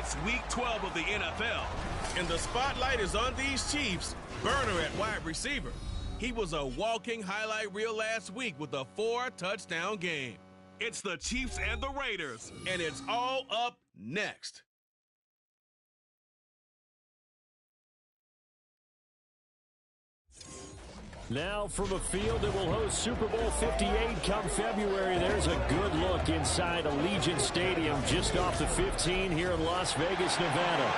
It's Week 12 of the NFL, and the spotlight is on these Chiefs. Burner at wide receiver. He was a walking highlight reel last week with a 4-touchdown game. It's the Chiefs and the Raiders, and it's all up next. Now from a field that will host Super Bowl 58 come February, there's a good look inside Allegiant Stadium just off the 15 here in Las Vegas, Nevada.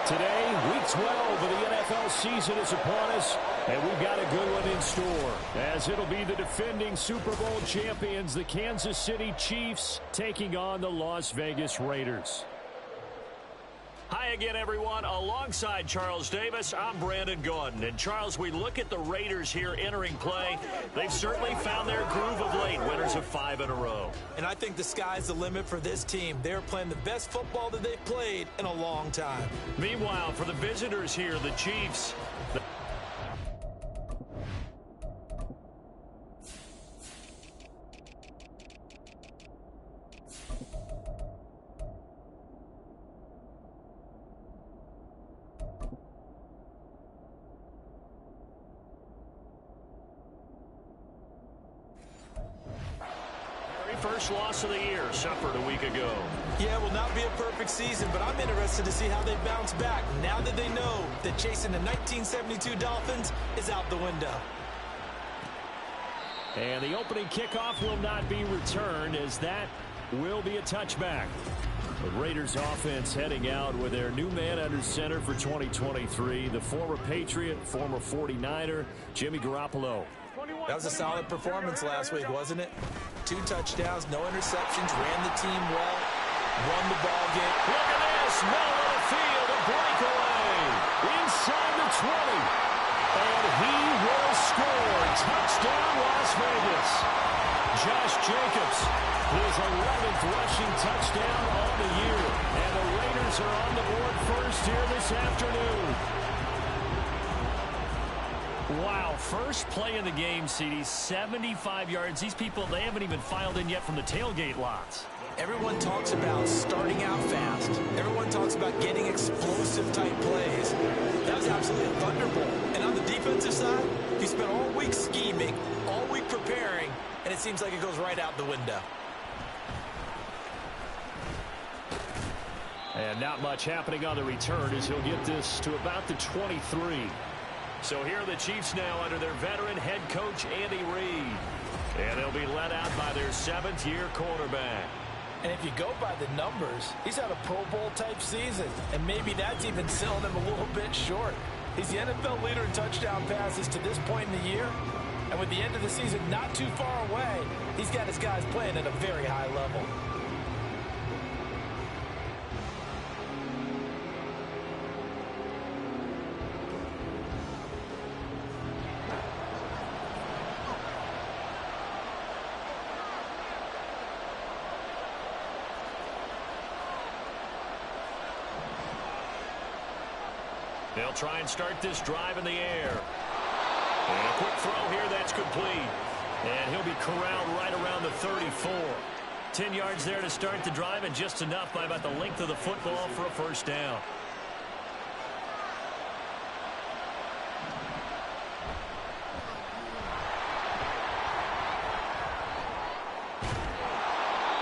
Today, Week 12 of the NFL season is upon us, and we've got a good one in store, as it'll be the defending Super Bowl champions, the Kansas City Chiefs, taking on the Las Vegas Raiders. Hi again, everyone. Alongside Charles Davis, I'm Brandon Gaudin. And, Charles, we look at the Raiders here entering play. They've certainly found their groove of late, winners of 5 in a row. And I think the sky's the limit for this team. They're playing the best football that they've played in a long time. Meanwhile, for the visitors here, the Chiefs... First loss of the year suffered a week ago. Yeah, it will not be a perfect season, but I'm interested to see how they bounce back now that they know that chasing the 1972 Dolphins is out the window. And the opening kickoff will not be returned, as that will be a touchback. The Raiders offense heading out with their new man under center for 2023, the former Patriot, former 49er, Jimmy Garoppolo. That was a solid performance last week, wasn't it? 2 touchdowns, no interceptions, ran the team well, won the ball game. Look at this, middle of the field, a breakaway, inside the 20. And he will score. Touchdown, Las Vegas. Josh Jacobs, his 11th rushing touchdown on the year. And the Raiders are on the board first here this afternoon. Wow, first play of the game, CD, 75 yards. These people, they haven't even filed in yet from the tailgate lots. Everyone talks about starting out fast. Everyone talks about getting explosive-type plays. That was absolutely a thunderbolt. And on the defensive side, you spent all week scheming, all week preparing, and it seems like it goes right out the window. And not much happening on the return as he'll get this to about the 23. So here are the Chiefs now under their veteran head coach, Andy Reid. And they'll be led out by their 7th-year quarterback. And if you go by the numbers, he's had a Pro Bowl-type season. And maybe that's even selling him a little bit short. He's the NFL leader in touchdown passes to this point in the year. And with the end of the season not too far away, he's got his guys playing at a very high level. They'll try and start this drive in the air. And a quick throw here, that's complete. And he'll be corralled right around the 34. 10 yards there to start the drive, and just enough by about the length of the football for a first down.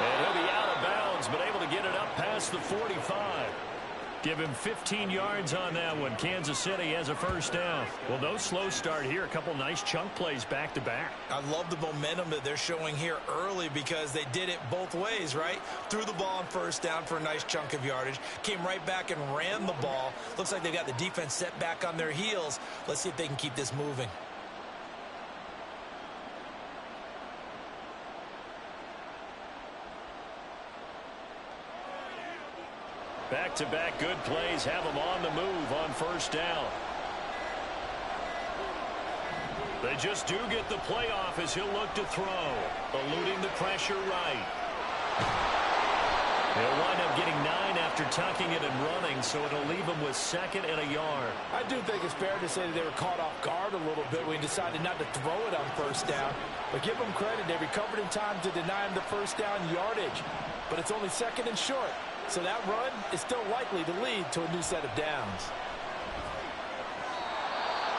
And he'll be out of bounds, but able to get it up past the 45. Give him 15 yards on that one. Kansas City has a first down. Well, no slow start here. A couple nice chunk plays back-to-back. I love the momentum that they're showing here early because they did it both ways, right? Threw the ball on first down for a nice chunk of yardage. Came right back and ran the ball. Looks like they got the defense set back on their heels. Let's see if they can keep this moving. Back-to-back good plays have him on the move on first down. They just do get the playoff as he'll look to throw. Eluding the pressure right. He'll wind up getting 9 after tucking it and running, so it'll leave him with 2nd and a yard. I do think it's fair to say that they were caught off guard a little bit when he decided not to throw it on first down. But give them credit. They recovered in time to deny him the first down yardage. But it's only 2nd and short. So that run is still likely to lead to a new set of downs.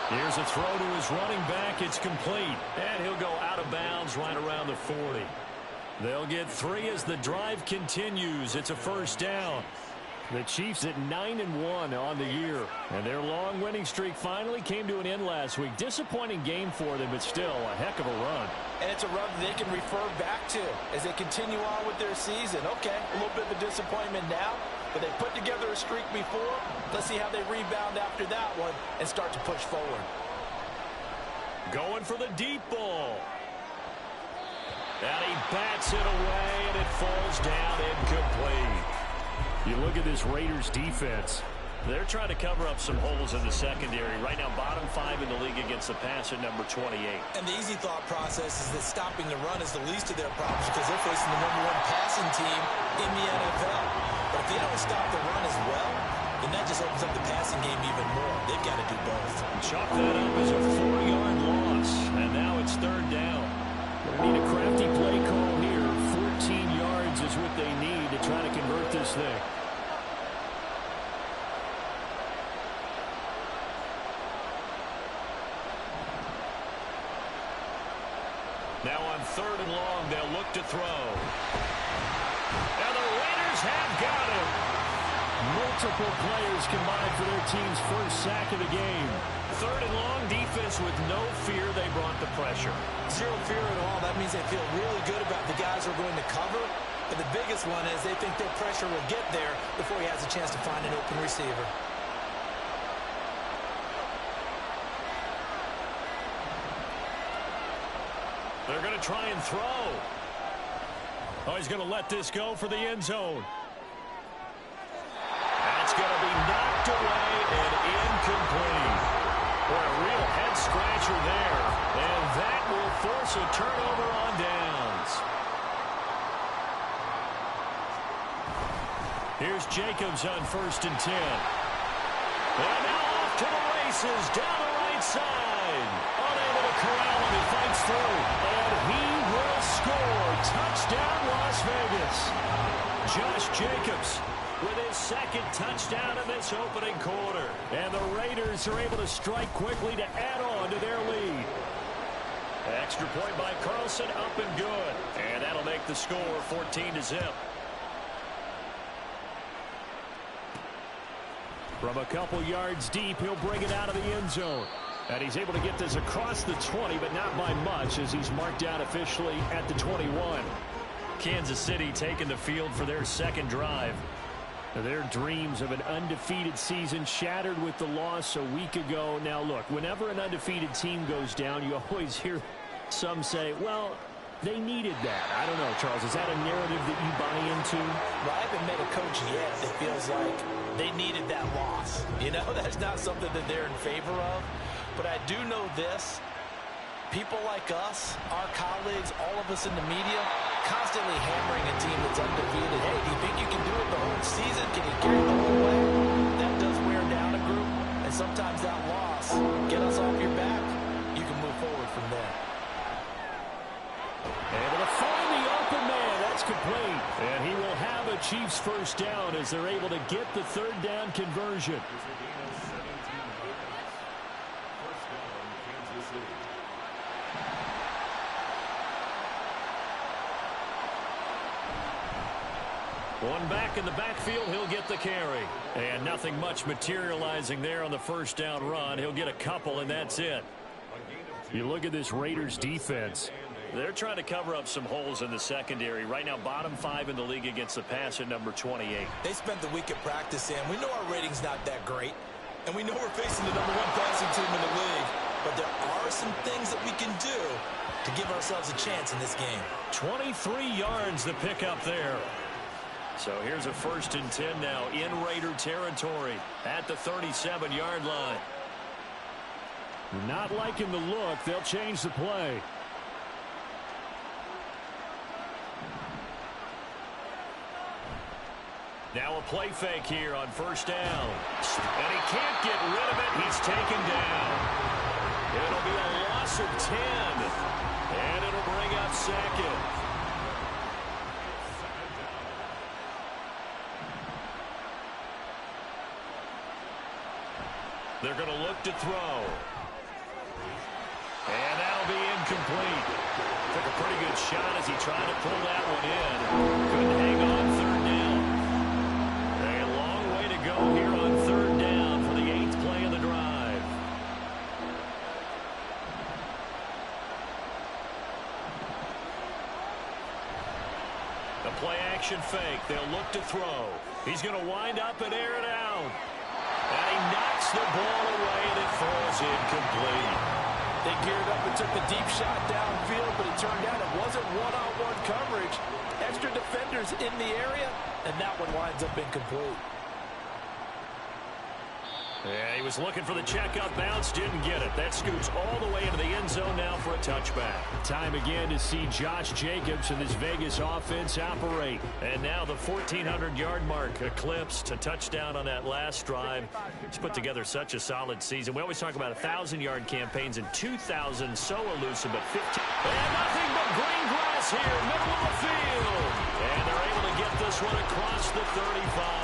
Here's a throw to his running back. It's complete. And he'll go out of bounds right around the 40. They'll get 3 as the drive continues. It's a first down. The Chiefs at 9-1 on the year. And their long winning streak finally came to an end last week. Disappointing game for them, but still a heck of a run. And it's a run they can refer back to as they continue on with their season. Okay, a little bit of a disappointment now, but they put together a streak before. Let's see how they rebound after that one and start to push forward. Going for the deep ball. And he bats it away, and it falls down incomplete. You look at this Raiders defense. They're trying to cover up some holes in the secondary. Right now, bottom 5 in the league against the pass at number 28. And the easy thought process is that stopping the run is the least of their problems because they're facing the #1 passing team in the NFL. But if they don't stop the run as well, then that just opens up the passing game even more. They've got to do both. Chalk that up as a 4-yard loss. And now it's 3rd down. They need a crafty play call here. 14 yards is what they need to try to convert this thing. Now on 3rd and long, they'll look to throw. And the Raiders have got him. Multiple players combined for their team's first sack of the game. 3rd and long, defense with no fear. They brought the pressure. Zero fear at all. That means they feel really good about the guys who are going to cover. But the biggest one is they think their pressure will get there before he has a chance to find an open receiver. They're going to try and throw. Oh, he's going to let this go for the end zone. That's going to be knocked away and incomplete. Boy, a real head-scratcher there. And that will force a turnover on downs. Here's Jacobs on 1st and 10. And now off to the races down the right side. Unable to corral him. He fights through. And he will score. Touchdown, Las Vegas. Josh Jacobs with his 2nd touchdown in this opening quarter. And the Raiders are able to strike quickly to add on to their lead. Extra point by Carlson, up and good. And that'll make the score 14-0. From a couple yards deep, he'll bring it out of the end zone. And he's able to get this across the 20, but not by much, as he's marked down officially at the 21. Kansas City taking the field for their 2nd drive. Their dreams of an undefeated season shattered with the loss a week ago. Now, look, whenever an undefeated team goes down, you always hear some say, well, they needed that. I don't know, Charles. Is that a narrative that you buy into? Well, I haven't met a coach yet that feels like they needed that loss. You know, that's not something that they're in favor of. But I do know this. People like us, our colleagues, all of us in the media, constantly hammering a team that's undefeated. Hey, do you think you can do it the whole season? Can you carry the whole way? That does wear down a group. And sometimes that loss, get us off your back, you can move forward from there. Able to find the open man. That's complete. And he will have a Chiefs first down as they're able to get the 3rd down conversion. One back in the backfield, he'll get the carry. And nothing much materializing there on the first down run. He'll get a couple, and that's it. You look at this Raiders defense. They're trying to cover up some holes in the secondary. Right now, bottom 5 in the league against the pass at number 28. They spent the week at practice, Sam. We know our rating's not that great. And we know we're facing the #1 passing team in the league. But there are some things that we can do to give ourselves a chance in this game. 23 yards to pick up there. So here's a 1st and 10 now in Raider territory at the 37-yard line. Not liking the look. They'll change the play. Now a play fake here on 1st down. And he can't get rid of it. He's taken down. It'll be a loss of 10. And it'll bring up 2nd. They're going to look to throw. And that'll be incomplete. Took a pretty good shot as he tried to pull that one in. Couldn't hang on third down. A long way to go here on third down for the 8th play of the drive. The play action fake. They'll look to throw. He's going to wind up and air it out. And he knocks the ball away and it falls incomplete. They geared up and took the deep shot downfield, but it turned out it wasn't one-on-one coverage. Extra defenders in the area, and that one winds up incomplete. Yeah, he was looking for the checkup bounce, didn't get it. That scoots all the way into the end zone now for a touchback. Time again to see Josh Jacobs and this Vegas offense operate. And now the 1,400-yard mark eclipsed, a touchdown on that last drive. He's put together such a solid season. We always talk about 1,000-yard campaigns and 2,000 so elusive, but 15. And nothing but green grass here, middle of the field. And they're able to get this one across the 35.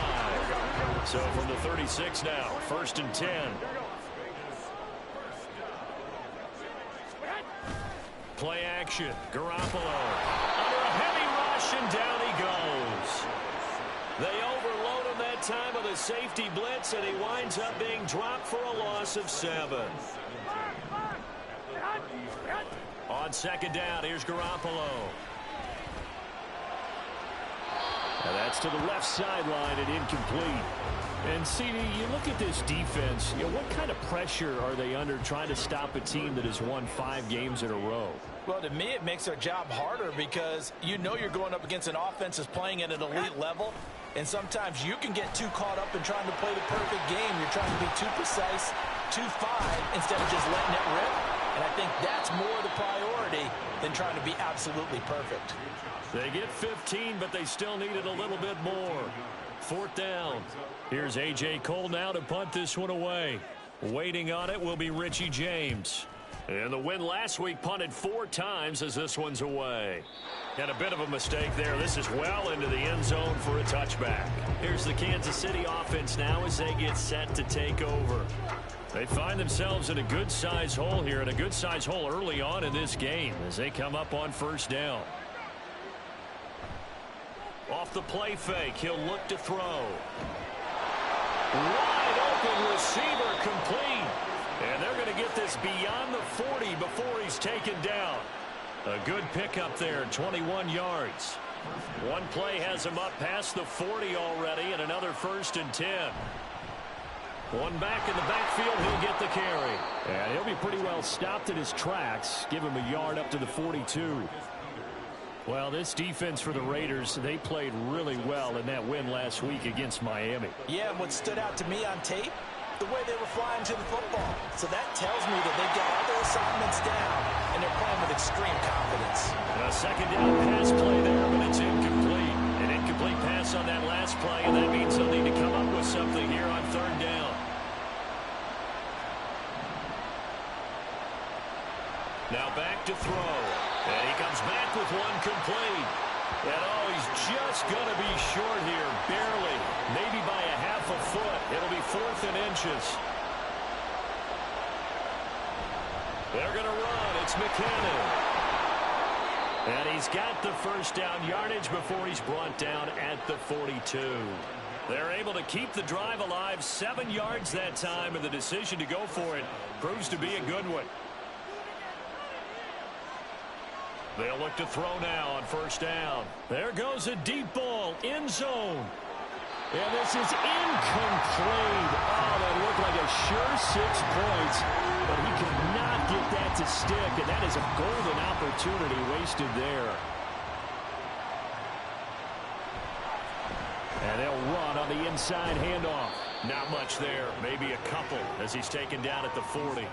So from the 36 now, 1st and 10. Play action. Garoppolo under a heavy rush, and down he goes. They overload him that time with a safety blitz, and he winds up being dropped for a loss of 7. On 2nd down, here's Garoppolo. And that's to the left sideline and incomplete. And, CD, you look at this defense, what kind of pressure are they under trying to stop a team that has won 5 games in a row? Well, to me, it makes their job harder because you know you're going up against an offense that's playing at an elite level, and sometimes you can get too caught up in trying to play the perfect game. You're trying to be too precise, too fine, instead of just letting it rip. And I think that's more the priority than trying to be absolutely perfect. They get 15, but they still needed a little bit more. 4th down. Here's A.J. Cole now to punt this one away. Waiting on it will be Richie James. And the win last week punted 4 times as this one's away. And a bit of a mistake there. This is well into the end zone for a touchback. Here's the Kansas City offense now as they get set to take over. They find themselves in a good-size hole here, and a good-size hole early on in this game as they come up on 1st down. Off the play fake, he'll look to throw. Wide open receiver complete. And they're going to get this beyond the 40 before he's taken down. A good pickup there, 21 yards. One play has him up past the 40 already, and another 1st and 10. One back in the backfield, he'll get the carry. And he'll be pretty well stopped in his tracks. Give him a yard up to the 42. Well, this defense for the Raiders, they played really well in that win last week against Miami. Yeah, and what stood out to me on tape, the way they were flying to the football. So that tells me that they've got all their assignments down, and they're playing with extreme confidence. A 2nd down pass play there, but it's incomplete. An incomplete pass on that last play, and that means they'll need to come up with something here on 3rd down. Now back to throw. And he comes back with one complete. And, oh, he's just going to be short here, barely. Maybe by a half a foot. It'll be 4th and inches. They're going to run. It's McKinnon. And he's got the 1st down yardage before he's brought down at the 42. They're able to keep the drive alive. 7 yards that time, and the decision to go for it proves to be a good one. They'll look to throw now on 1st down. There goes a deep ball, end zone. And this is incomplete. Oh, that looked like a sure 6 points, but he could not get that to stick, and that is a golden opportunity wasted there. And they'll run on the inside handoff. Not much there, maybe a couple as he's taken down at the 40.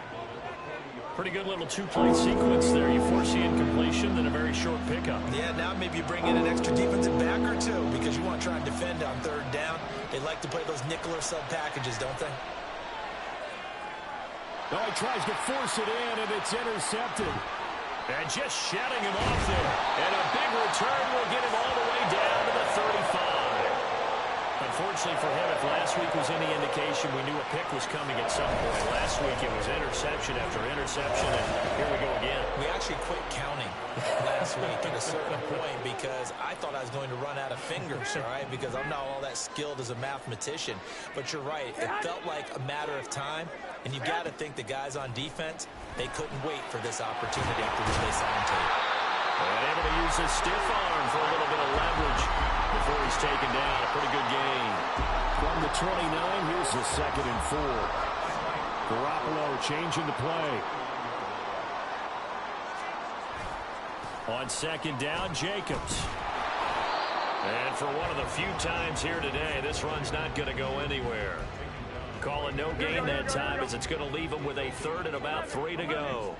Pretty good little 2-play sequence there. You force the incompletion, then a very short pickup. Yeah, now maybe you bring in an extra defensive back or two because you want to try and defend on 3rd down. They like to play those nickel or sub packages, don't they? Oh, he tries to force it in, and it's intercepted. And just shutting him off there. And a big return will get him all the way down to the 35. Unfortunately for him, if last week was any indication, we knew a pick was coming at some point. Last week it was interception after interception, and here we go again. We actually quit counting last week at a certain point because I thought I was going to run out of fingers, all right, because I'm not all that skilled as a mathematician. But you're right. It felt like a matter of time, and you've got to think the guys on defense, they couldn't wait for this opportunity after what they saw on tape. And able to use his stiff arm for a little bit of leverage before he's taken down. A pretty good gain. From the 29, here's the 2nd and 4. Garoppolo changing the play. On 2nd down, Jacobs. And for one of the few times here today, this run's not going to go anywhere. Calling no gain that time as it's going to leave him with a 3rd and about 3 to go.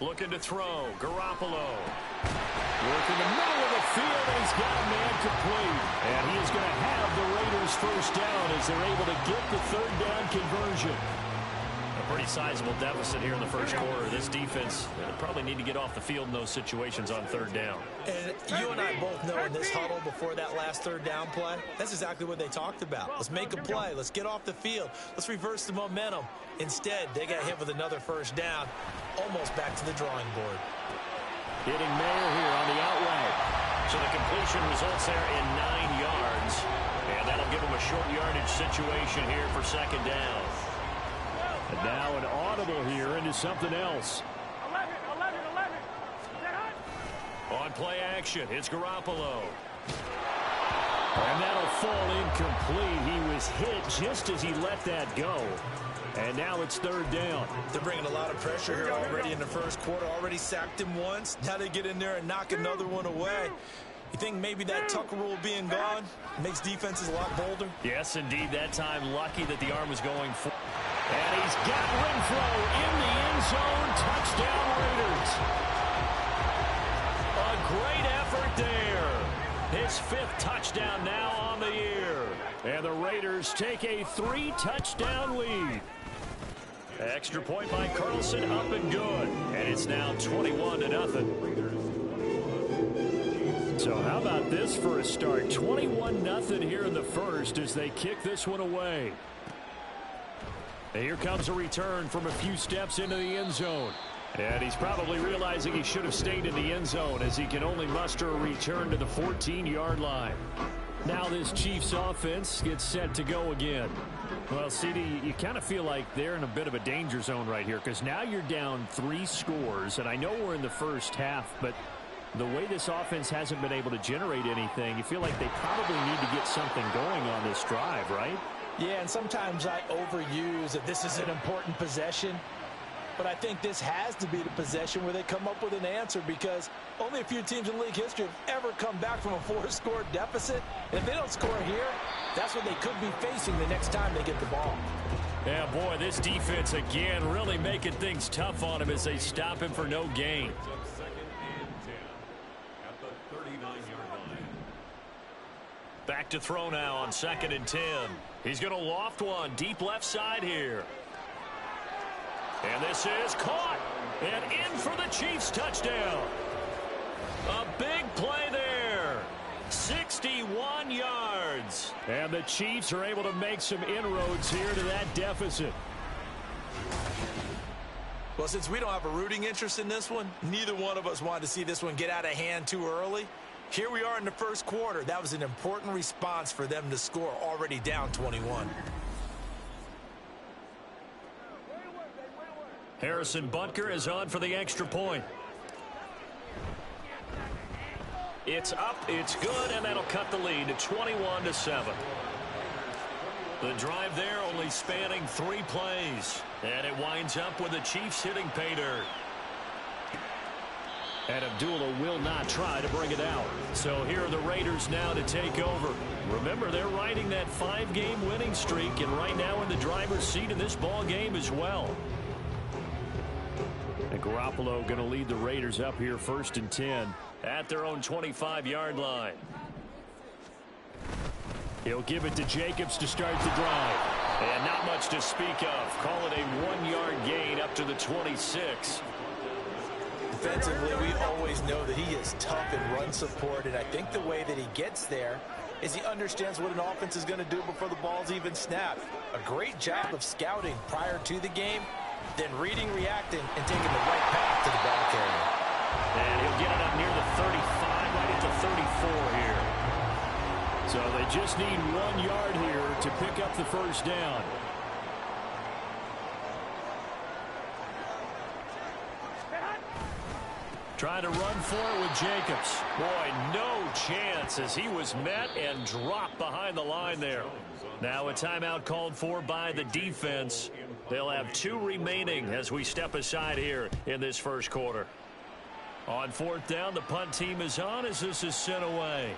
Looking to throw. Garoppolo. Work in the middle of the field, and he's got a man complete. And he is going to have the Raiders first down as they're able to get the 3rd down conversion. A pretty sizable deficit here in the first quarter. This defense probably need to get off the field in those situations on 3rd down. And you and I both know in this huddle before that last 3rd down play, that's exactly what they talked about. Let's make a play. Let's get off the field. Let's reverse the momentum. Instead, they got hit with another first down, almost back to the drawing board. Hitting Mayer here on the outlet. So the completion results there in 9 yards. And that'll give him a short yardage situation here for 2nd down. And now an audible here into something else. 11. On play action, it's Garoppolo. And that'll fall incomplete. He was hit just as he let that go. And now it's 3rd down. They're bringing a lot of pressure here already in the first quarter. Already sacked him once. Now they get in there and knock another one away. You think maybe that Tucker rule being gone makes defenses a lot bolder? Yes, indeed. That time lucky that the arm was going for. And he's got Renfrow in the end zone. Touchdown Raiders. A great effort there. His 5th touchdown now on the year. And the Raiders take a 3-touchdown lead. Extra point by Carlson, up and good. And it's now 21-0. So how about this for a start? 21-0 here in the first as they kick this one away. And here comes a return from a few steps into the end zone. And he's probably realizing he should have stayed in the end zone as he can only muster a return to the 14-yard line. Now this Chiefs offense gets set to go again. Well, CD, you kind of feel like they're in a bit of a danger zone right here because now you're down 3 scores. And I know we're in the first half, but the way this offense hasn't been able to generate anything, you feel like they probably need to get something going on this drive, right? Yeah, and sometimes I overuse that this is an important possession. But I think this has to be the possession where they come up with an answer because only a few teams in league history have ever come back from a 4-score deficit. And if they don't score here, that's what they could be facing the next time they get the ball. Yeah, boy, this defense again really making things tough on him as they stop him for no gain. Back to throw now on 2nd and 10. He's going to loft one deep left side here. And this is caught. And in for the Chiefs touchdown. A big play there. 61 yards. And the Chiefs are able to make some inroads here to that deficit. Well, since we don't have a rooting interest in this one, neither one of us wanted to see this one get out of hand too early. Here we are in the first quarter. That was an important response for them to score, already down 21. Harrison Butker is on for the extra point. It's up, it's good, and that'll cut the lead to 21-7. The drive there only spanning 3 plays. And it winds up with the Chiefs hitting pay dirt. And Abdullah will not try to bring it out. So here are the Raiders now to take over. Remember, they're riding that 5-game winning streak, and right now in the driver's seat in this ball game as well. And Garoppolo going to lead the Raiders up here 1st and 10 at their own 25-yard line. He'll give it to Jacobs to start the drive. And not much to speak of. Call it a 1-yard gain up to the 26. defensively, we always know that he is tough in run support, and I think the way that he gets there is he understands what an offense is going to do before the ball's even snapped. A great job of scouting prior to the game, then reading, reacting, and taking the right path to the ball carrier. And he'll get it up near the 35, right at the 34 here. So they just need 1 yard here to pick up the first down. Trying to run for it with Jacobs. Boy, no chance as he was met and dropped behind the line there. Now a timeout called for by the defense. They'll have 2 remaining as we step aside here in this first quarter. On 4th down, the punt team is on as this is sent away.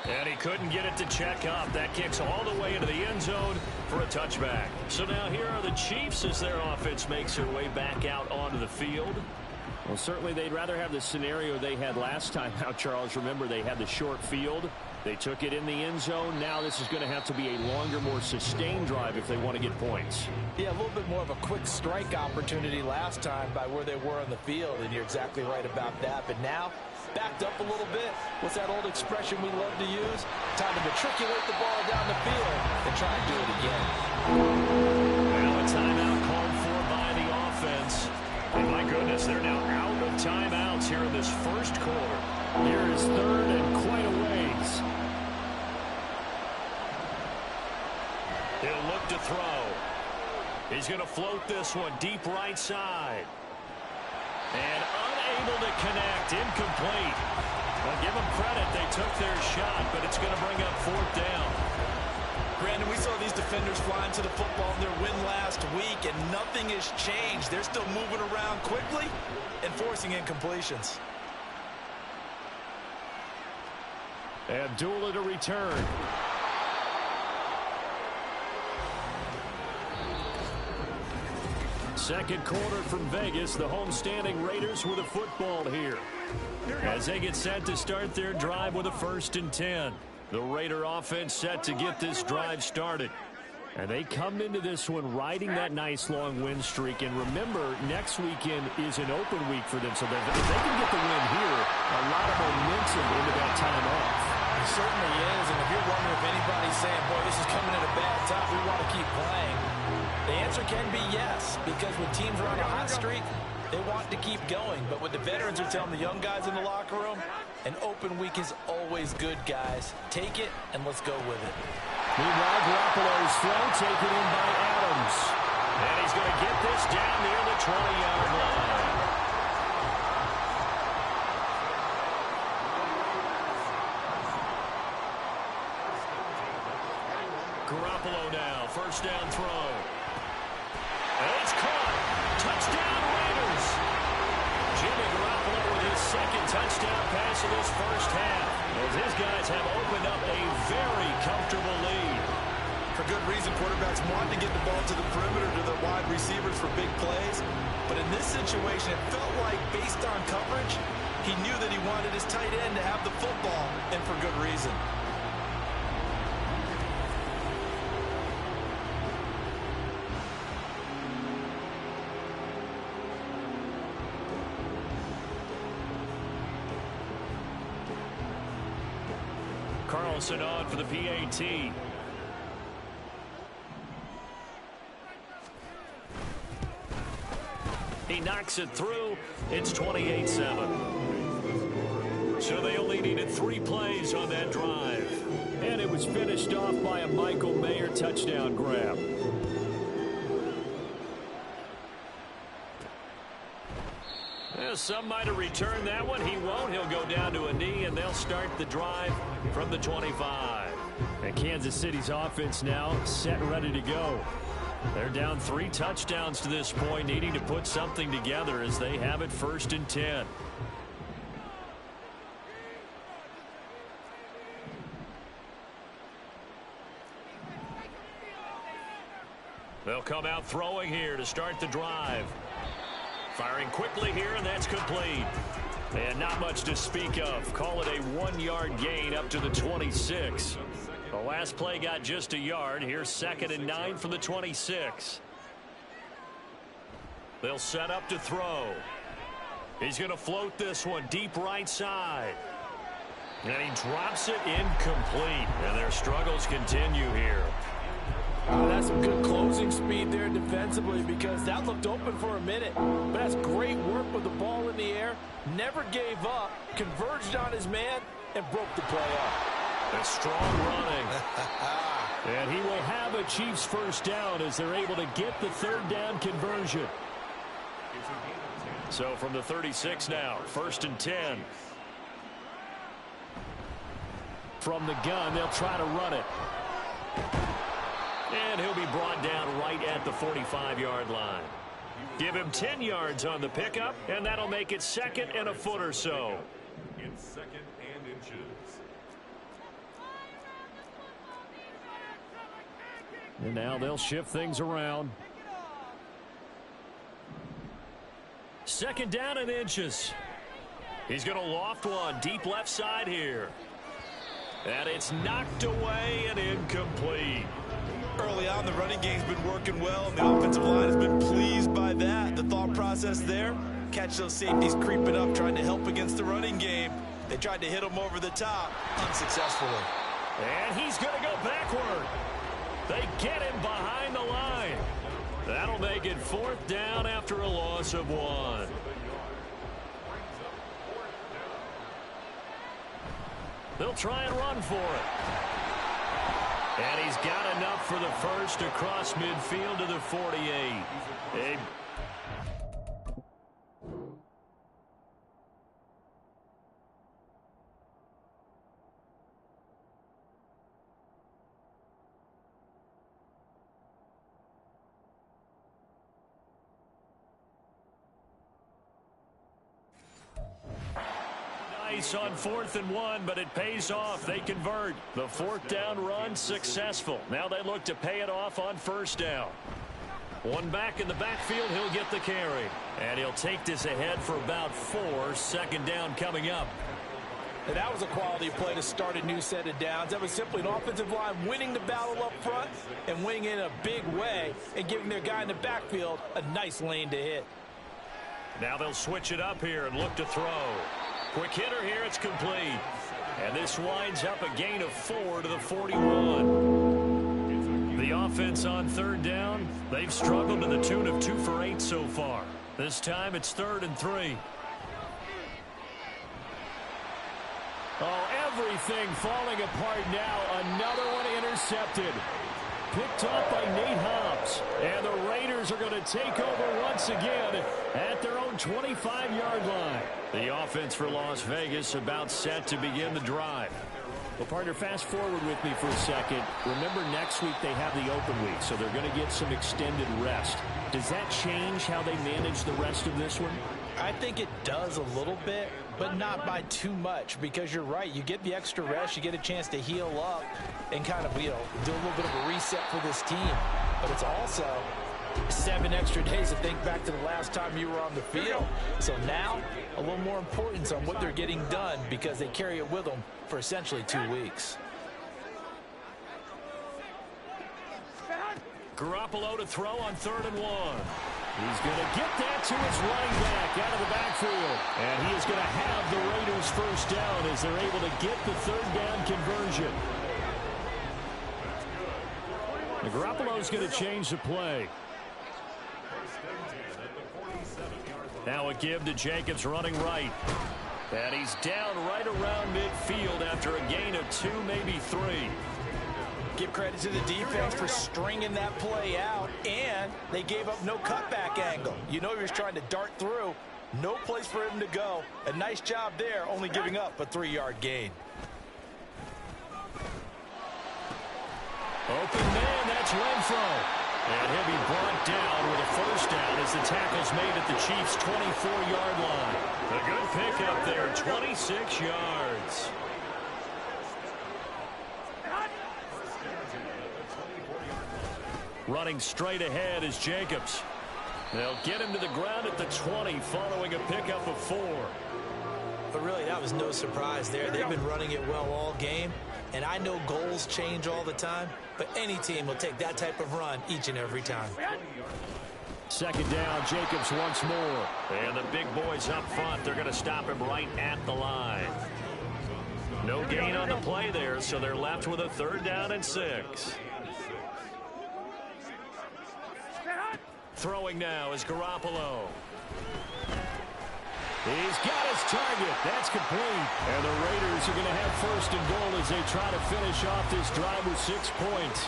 And he couldn't get it to check up. That kicks all the way into the end zone for a touchback. So now here are the Chiefs as their offense makes their way back out onto the field. Well, certainly they'd rather have the scenario they had last time out, Charles. Remember, they had the short field. They took it in the end zone. Now this is going to have to be a longer, more sustained drive if they want to get points. Yeah, a little bit more of a quick strike opportunity last time by where they were on the field, and you're exactly right about that. But now, backed up a little bit. What's that old expression we love to use? Time to matriculate the ball down the field and try and do it again. Now a timeout called for by the offense. And my goodness, they're now out of timeouts here in this first quarter. Here is 3rd and quite a ways. He'll look to throw. He's going to float this one deep right side. And unable to connect, incomplete. Well, give them credit, they took their shot, but it's going to bring up 4th down. Brandon, we saw these defenders flying to the football in their win last week, and nothing has changed. They're still moving around quickly and forcing incompletions. Abdullah to return. Second quarter from Vegas. The homestanding Raiders with a football here as they get set to start their drive with a 1st and 10. The Raider offense set to get this drive started. And they come into this one riding that nice long win streak. And remember, next weekend is an open week for them. So if they can get the win here, a lot of momentum into that time off. It certainly is. And if you're wondering if anybody's saying, boy, this is coming at a bad time, we want to keep playing, the answer can be yes. Because when teams are on a hot streak, they want to keep going. But what the veterans are telling the young guys in the locker room, an open week is always good, guys. Take it, and let's go with it. Meanwhile, Garoppolo's throw taken in by Adams. And he's going to get this down near the 20-yard line. Garoppolo now, 1st down throw. And it's caught. Touchdown, Raiders. Jimmy Garoppolo with his 2nd touchdown pass of this first half, as his guys have opened up a very comfortable lead. For good reason, quarterbacks want to get the ball to the perimeter to their wide receivers for big plays. But in this situation, it felt like, based on coverage, he knew that he wanted his tight end to have the football, and for good reason. Carlson on for the PAT. He knocks it through. It's 28-7. So they only needed 3 plays on that drive. And it was finished off by a Michael Mayer touchdown grab. Well, some might have returned that one. He won't. He'll go down to a knee, and they'll start the drive from the 25. And Kansas City's offense now set and ready to go. They're down 3 touchdowns to this point, needing to put something together as they have it 1st and 10. They'll come out throwing here to start the drive. Firing quickly here, and that's complete. And not much to speak of. Call it a 1-yard gain up to the 26. The last play got just a yard. Here's 2nd and 9 from the 26. They'll set up to throw. He's going to float this one deep right side. And he drops it incomplete. And their struggles continue here. That's some good closing speed there defensively because that looked open for a minute. But that's great work with the ball in the air. Never gave up, converged on his man, and broke the play up. That's strong running. And he will have a Chiefs first down as they're able to get the third down conversion. So from the 36 now, 1st and 10. From the gun, they'll try to run it. And he'll be brought down right at the 45-yard line. Give him 10 yards on the pickup, and that'll make it 2nd and a foot or so. In 2nd and inches. And now they'll shift things around. 2nd down and inches. He's going to loft one deep left side here. And it's knocked away and incomplete. Early on, the running game's been working well, and the offensive line has been pleased by that. The thought process there, catch those safeties creeping up, trying to help against the running game. They tried to hit him over the top, unsuccessfully. And he's going to go backward. They get him behind the line. That'll make it 4th down after a loss of 1. They'll try and run for it. And he's got enough for the first across midfield to the 48. On 4th and 1, but it pays off. They convert. The 4th down run successful. Now they look to pay it off on 1st down. One back in the backfield. He'll get the carry. And he'll take this ahead for about 4. 2nd down coming up. And that was a quality play to start a new set of downs. That was simply an offensive line winning the battle up front and winning in a big way and giving their guy in the backfield a nice lane to hit. Now they'll switch it up here and look to throw. Quick hitter here, it's complete. And this winds up a gain of 4 to the 41. The offense on 3rd down, they've struggled to the tune of 2 for 8 so far. This time it's 3rd and 3. Oh, everything falling apart now. Another one intercepted. Picked off by Nate Hobbs. And the Raiders are going to take over once again at their own 25-yard line. The offense for Las Vegas about set to begin the drive. Well, partner, fast forward with me for a second. Remember, next week they have the open week, so they're going to get some extended rest. Does that change how they manage the rest of this one? I think it does a little bit, but not by too much, because you're right. You get the extra rest, you get a chance to heal up and kind of, do a little bit of a reset for this team. But it's also 7 extra days to think back to the last time you were on the field. So now, a little more importance on what they're getting done because they carry it with them for essentially 2 weeks. Garoppolo to throw on 3rd and 1. He's going to get that to his running back out of the backfield. And he is going to have the Raiders first down as they're able to get the 3rd down conversion. Garoppolo's going to change the play. Now a give to Jacobs running right. And he's down right around midfield after a gain of 2, maybe 3. Give credit to the defense for stringing that play out, and they gave up no cutback angle. You know he was trying to dart through. No place for him to go. A nice job there, only giving up a 3-yard gain. Open man, that's Renfro. And he'll be brought down with a first down as the tackle's made at the Chiefs' 24-yard line. A good pickup there, 26 yards. Running straight ahead is Jacobs. They'll get him to the ground at the 20 following a pickup of 4. But really, that was no surprise there. They've been running it well all game. And I know goals change all the time, but any team will take that type of run each and every time. Second down, Jacobs once more. And the big boys up front, they're going to stop him right at the line. No gain on the play there, so they're left with a 3rd down and 6. Throwing now is Garoppolo. He's got his target. That's complete. And the Raiders are going to have 1st and goal as they try to finish off this drive with 6 points.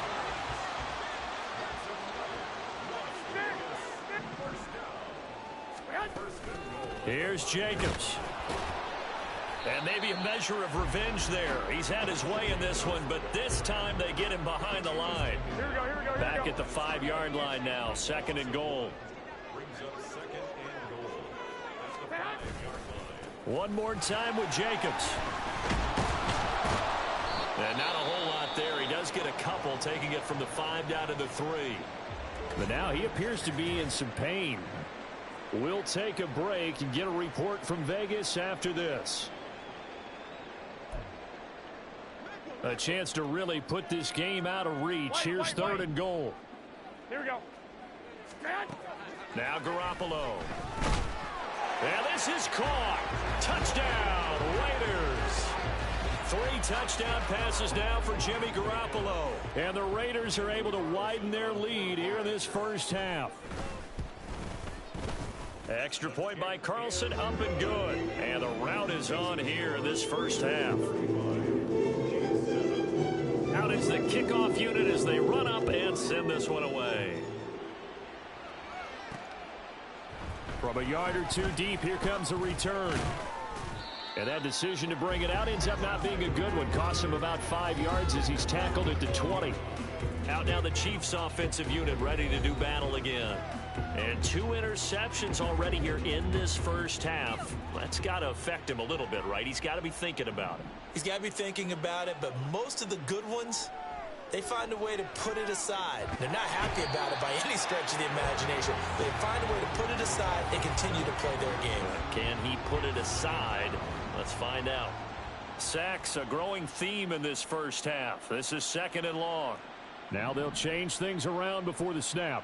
Here's Jacobs. And maybe a measure of revenge there. He's had his way in this one, but this time they get him behind the line. Back at the 5-yard line now, 2nd and goal. One more time with Jacobs. And not a whole lot there. He does get a couple, taking it from the 5 down to the 3. But now he appears to be in some pain. We'll take a break and get a report from Vegas after this. A chance to really put this game out of reach. Here's 3rd and goal. Here we go. Now Garoppolo. And this is caught. Touchdown, Raiders. 3 touchdown passes now for Jimmy Garoppolo. And the Raiders are able to widen their lead here in this first half. Extra point by Carlson, up and good. And the route is on here in this first half. Out is the kickoff unit as they run up and send this one away. From a yard or 2 deep, here comes a return. And that decision to bring it out ends up not being a good one. Costs him about 5 yards as he's tackled at the 20. Out now the Chiefs offensive unit ready to do battle again. And 2 interceptions already here in this first half. That's got to affect him a little bit, right? He's got to be thinking about it. He's got to be thinking about it, but most of the good ones, they find a way to put it aside. They're not happy about it by any stretch of the imagination. They find a way to put it aside and continue to play their game. Can he put it aside? Let's find out. Sacks, a growing theme in this first half. This is 2nd and long. Now they'll change things around before the snap.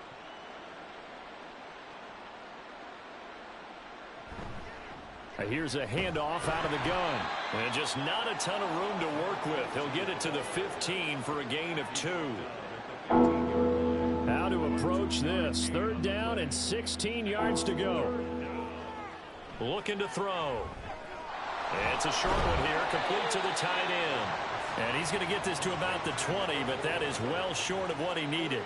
Here's a handoff out of the gun. And just not a ton of room to work with. He'll get it to the 15 for a gain of 2. How to approach this. 3rd down and 16 yards to go. Looking to throw. It's a short one here, complete to the tight end. And he's going to get this to about the 20, but that is well short of what he needed.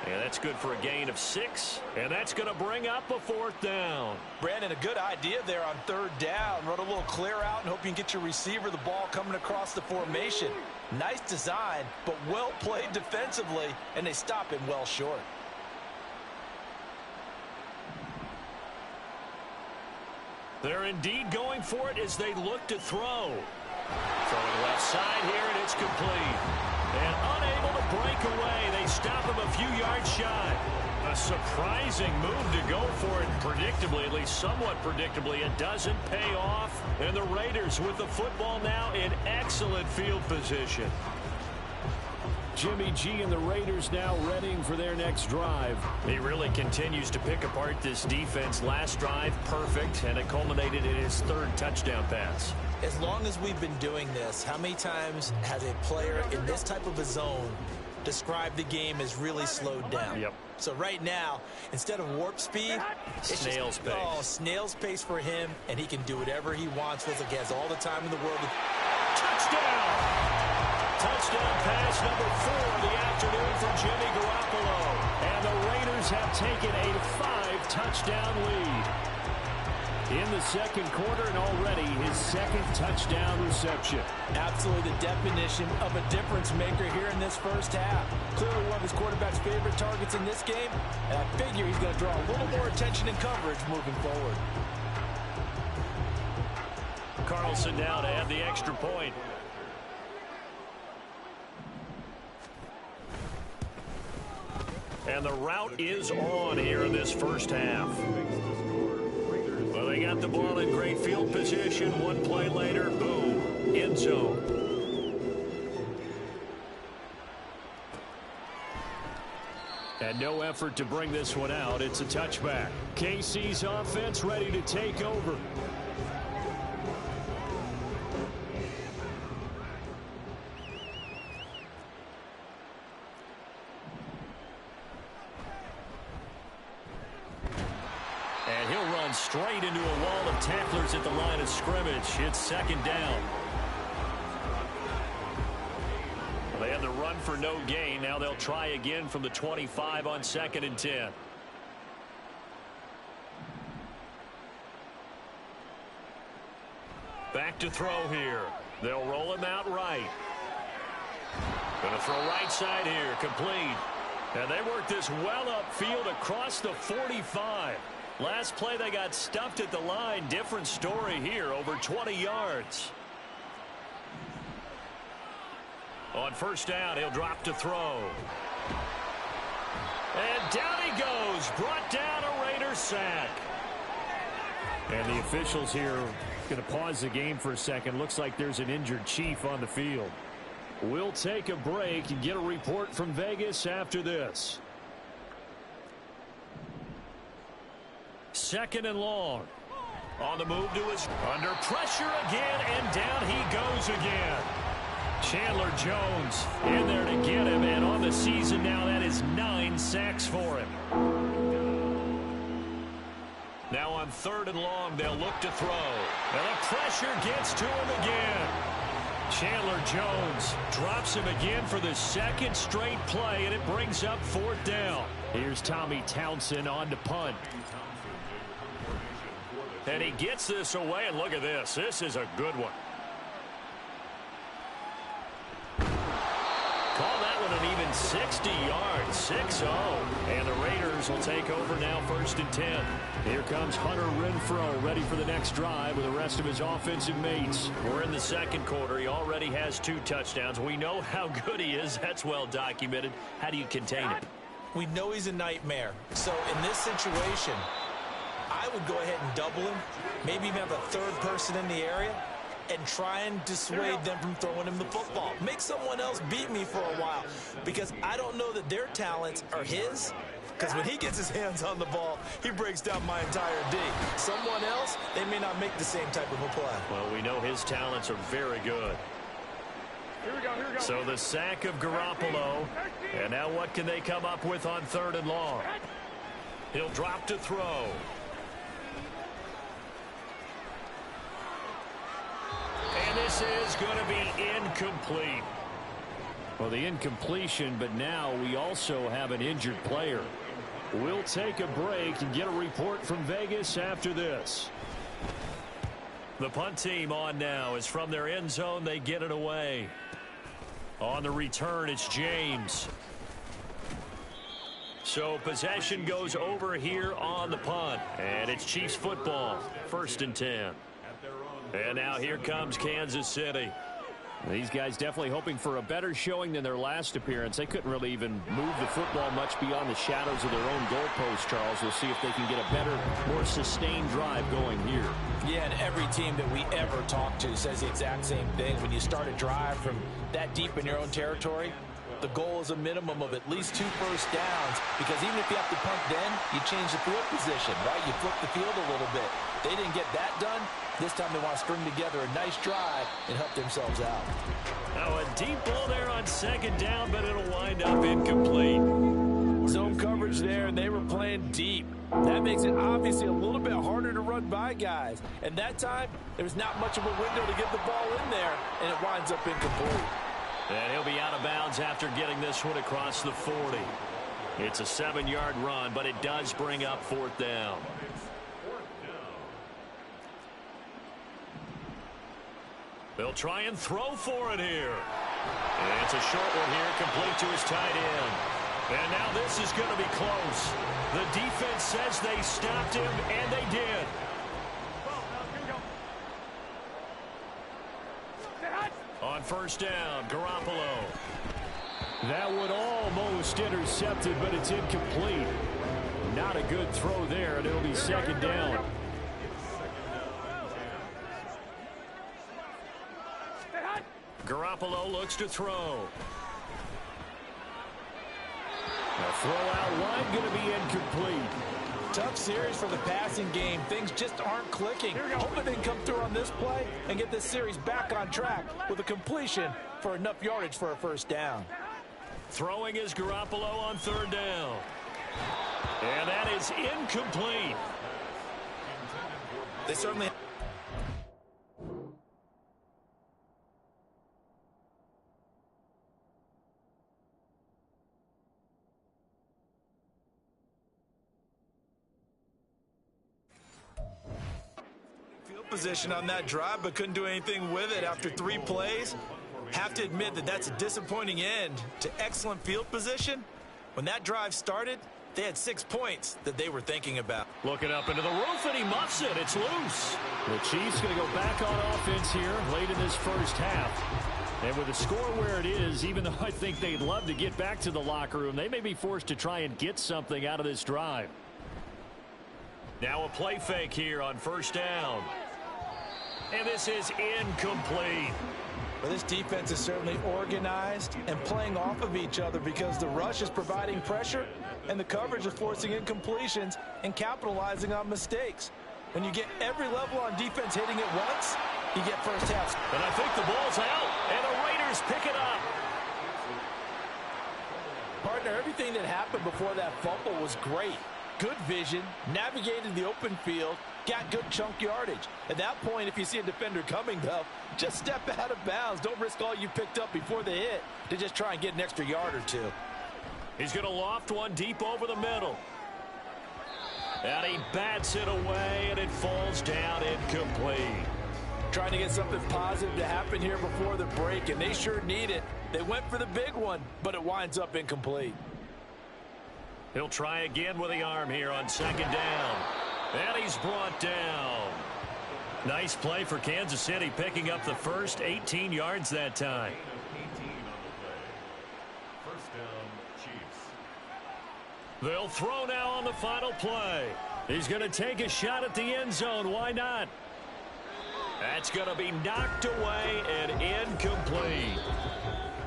And that's good for a gain of 6. And that's going to bring up a 4th down. Brandon, a good idea there on 3rd down. Run a little clear out and hope you can get your receiver the ball coming across the formation. Nice design, but well played defensively, and they stop him well short. They're indeed going for it as they look to throw. Throwing left side here, and it's complete. And unable to break away. They stop him a few yards shy. A surprising move to go for it. Predictably, at least somewhat predictably, it doesn't pay off. And the Raiders with the football now in excellent field position. Jimmy G and the Raiders now readying for their next drive. He really continues to pick apart this defense. Last drive, perfect, and it culminated in his 3rd touchdown pass. As long as we've been doing this, how many times has a player in this type of a zone described the game as really slowed down? Yep. So right now, instead of warp speed, it's snail's pace. Oh, snail's pace for him, and he can do whatever he wants. Feels like he has all the time in the world. Touchdown! Touchdown pass number 4 of the afternoon from Jimmy Garoppolo. And the Raiders have taken a 5-touchdown lead in the 2nd quarter, and already his 2nd touchdown reception. Absolutely the definition of a difference maker here in this first half. Clearly one of his quarterback's favorite targets in this game, and I figure he's going to draw a little more attention and coverage moving forward. Carlson now to add the extra point. And the route is on here in this first half. Well, they got the ball in great field position. One play later, boom, end zone. And no effort to bring this one out. It's a touchback. KC's offense ready to take over. And he'll run straight into a wall of tacklers at the line of scrimmage. It's second down. They had the run for no gain. Now they'll try again from the 25 on 2nd and 10. Back to throw here. They'll roll him out right. Going to throw right side here. Complete. And they work this well upfield across the 45. Last play they got stuffed at the line. Different story here. Over 20 yards. On first down, he'll drop to throw. And down he goes. Brought down a Raider sack. And the officials here going to pause the game for a second. Looks like there's an injured Chief on the field. We'll take a break and get a report from Vegas after this. 2nd and long. On the move to his under pressure again, and down he goes again. Chandler Jones in there to get him, and on the season now that is 9 sacks for him. Now on 3rd and long, they'll look to throw. And the pressure gets to him again. Chandler Jones drops him again for the 2nd straight play, and it brings up 4th down. Here's Tommy Townsend on to punt. And he gets this away, and look at this. This is a good one. Call that one an even 60 yards, 6-0. And the Raiders will take over now 1st and 10. Here comes Hunter Renfrow, ready for the next drive with the rest of his offensive mates. We're in the 2nd quarter. He already has 2 touchdowns. We know how good he is. That's well documented. How do you contain him? We know he's a nightmare. So in this situation, I would go ahead and double him. Maybe even have a 3rd person in the area and try and dissuade them from throwing him the football. Make someone else beat me for a while, because I don't know that their talents are his. Because when he gets his hands on the ball, he breaks down my entire D. Someone else, they may not make the same type of a play. Well, we know his talents are very good. Here we go, here we go. So the sack of Garoppolo. And now what can they come up with on 3rd and long? He'll drop to throw. And this is going to be incomplete. Well, the incompletion, but now we also have an injured player. We'll take a break and get a report from Vegas after this. The punt team on now is from their end zone. They get it away. On the return, it's James. So possession goes over here on the punt. And it's Chiefs football. 1st and 10. And now here comes Kansas City. These guys definitely hoping for a better showing than their last appearance. They couldn't really even move the football much beyond the shadows of their own goalpost, Charles. We'll see if they can get a better, more sustained drive going here. Yeah, and every team that we ever talk to says the exact same thing. When you start a drive from that deep in your own territory, the goal is a minimum of at least 2 first downs, because even if you have to punt then, you change the field position, right? You flip the field a little bit. They didn't get that done. This time they want to string together a nice drive and help themselves out. Now a deep ball there on 2nd down, but it'll wind up incomplete. Zone coverage there, and they were playing deep. That makes it obviously a little bit harder to run by guys. And that time, there was not much of a window to get the ball in there, and it winds up incomplete. And he'll be out of bounds after getting this one across the 40. It's a 7-yard run, but it does bring up 4th down. They'll try and throw for it here. And it's a short one here, complete to his tight end. And now this is going to be close. The defense says they stopped him, and they did. On 1st down, Garoppolo. That one almost intercepted, but it's incomplete. Not a good throw there, and it'll be 2nd down. Garoppolo looks to throw. The throw out wide going to be incomplete. Tough series for the passing game. Things just aren't clicking. Hoping they can come through on this play and get this series back on track with a completion for enough yardage for a first down. Throwing is Garoppolo on third down. And that is incomplete. They certainly... field position on that drive, but couldn't do anything with it after 3 plays. Have to admit that that's a disappointing end to excellent field position. When that drive started, they had 6 points that they were thinking about. Looking up into the roof, and he muffs it. It's loose. The Chiefs going to go back on offense here late in this first half. And with the score where it is, even though I think they'd love to get back to the locker room, they may be forced to try and get something out of this drive. Now a play fake here on first down. And this is incomplete. Well, this defense is certainly organized and playing off of each other because the rush is providing pressure and the coverage is forcing incompletions and capitalizing on mistakes. When you get every level on defense hitting it once, you get first half. And I think the ball's out, and the Raiders pick it up. Partner, everything that happened before that fumble was great. Good vision, navigated the open field, got good chunk yardage. At that point, if you see a defender coming, though, just step out of bounds. Don't risk all you picked up before the hit to just try and get an extra yard or two. He's going to loft one deep over the middle. And he bats it away, and it falls down incomplete. Trying to get something positive to happen here before the break, and they sure need it. They went for the big one, but it winds up incomplete. He'll try again with the arm here on second down. And he's brought down. Nice play for Kansas City, picking up the first 18 yards that time. 18 on the play. First down, Chiefs. They'll throw now on the final play. He's going to take a shot at the end zone. Why not? That's going to be knocked away and incomplete.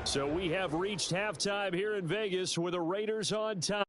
So we have reached halftime here in Vegas with the Raiders on top.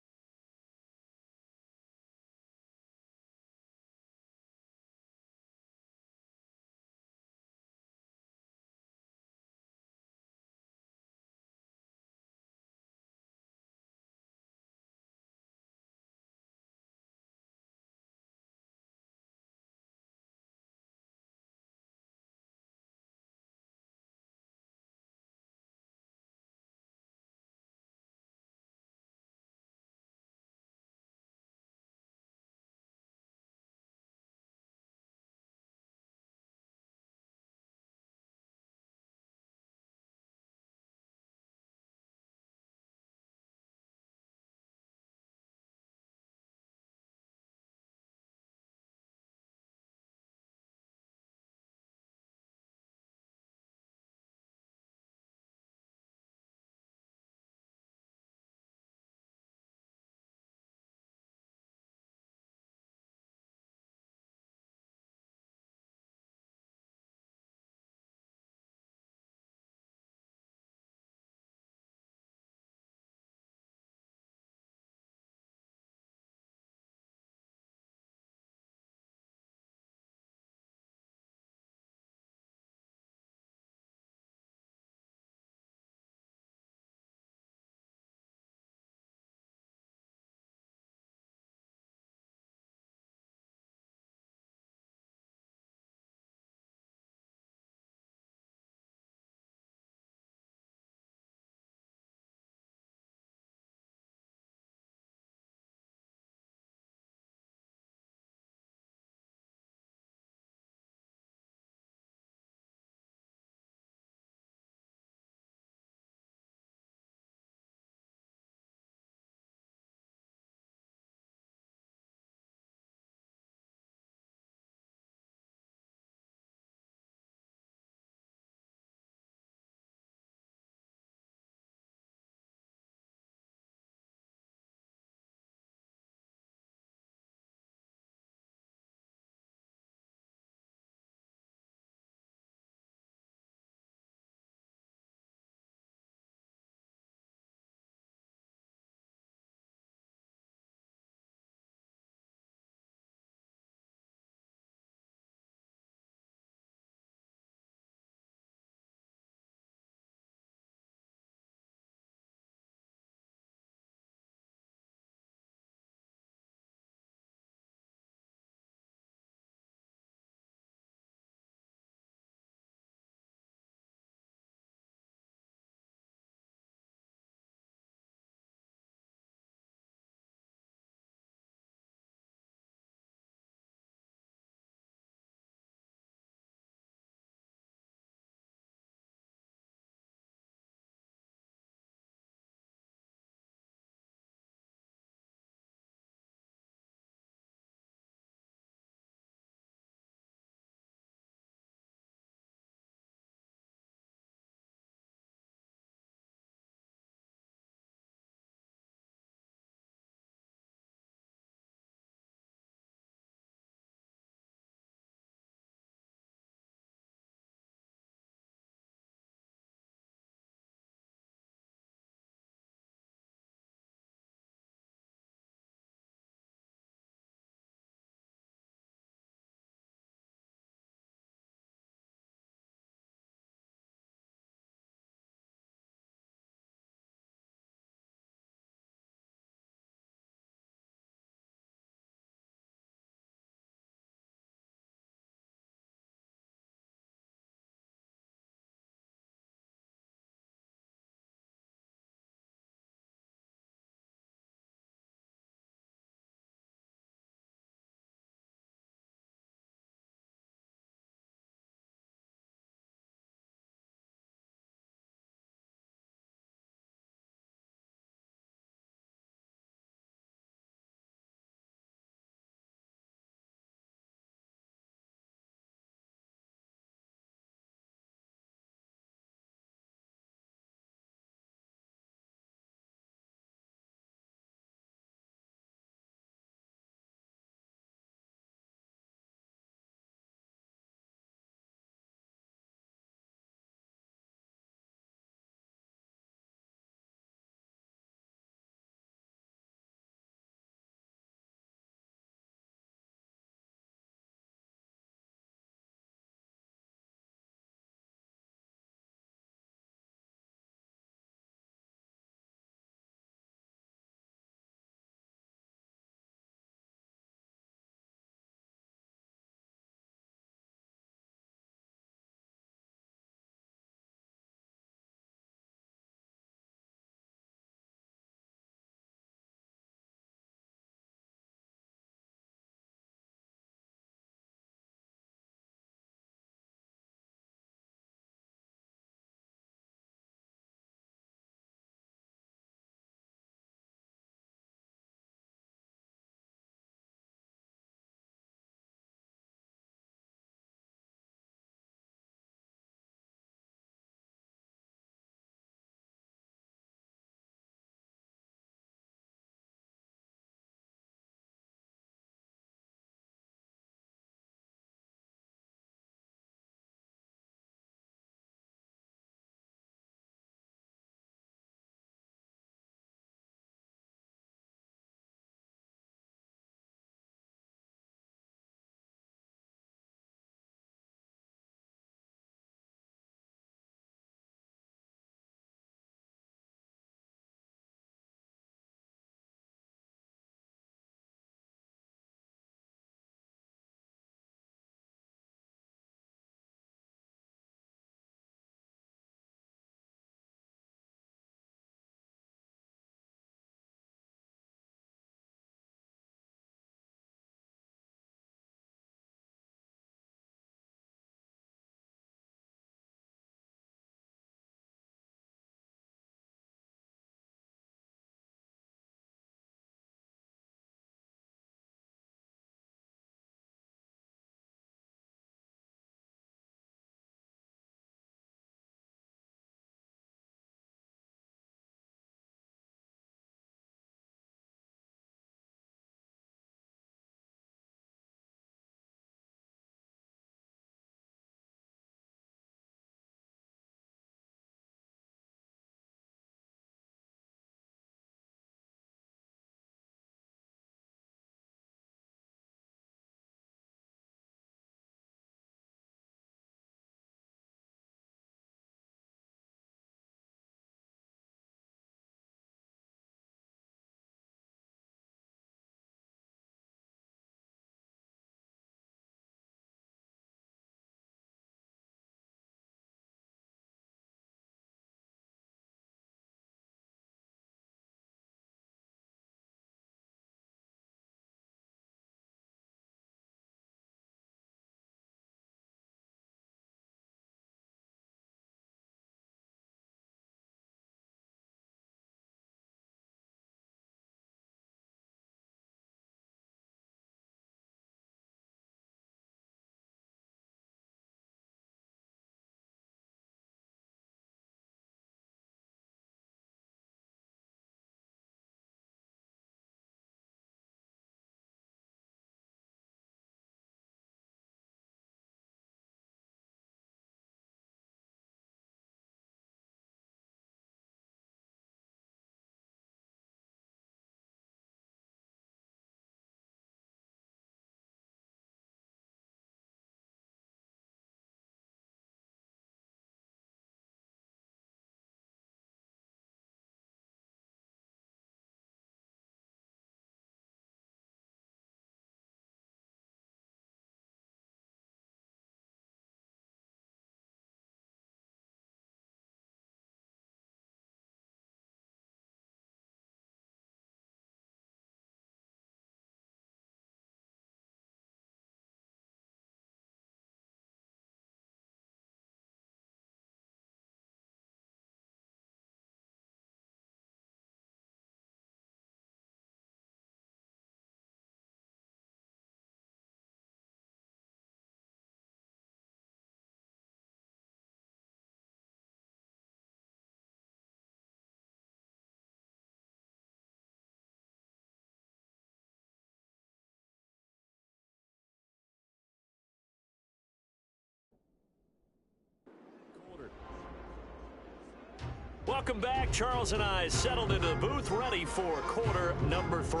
Welcome back. Charles and I settled into the booth, ready for quarter number 3.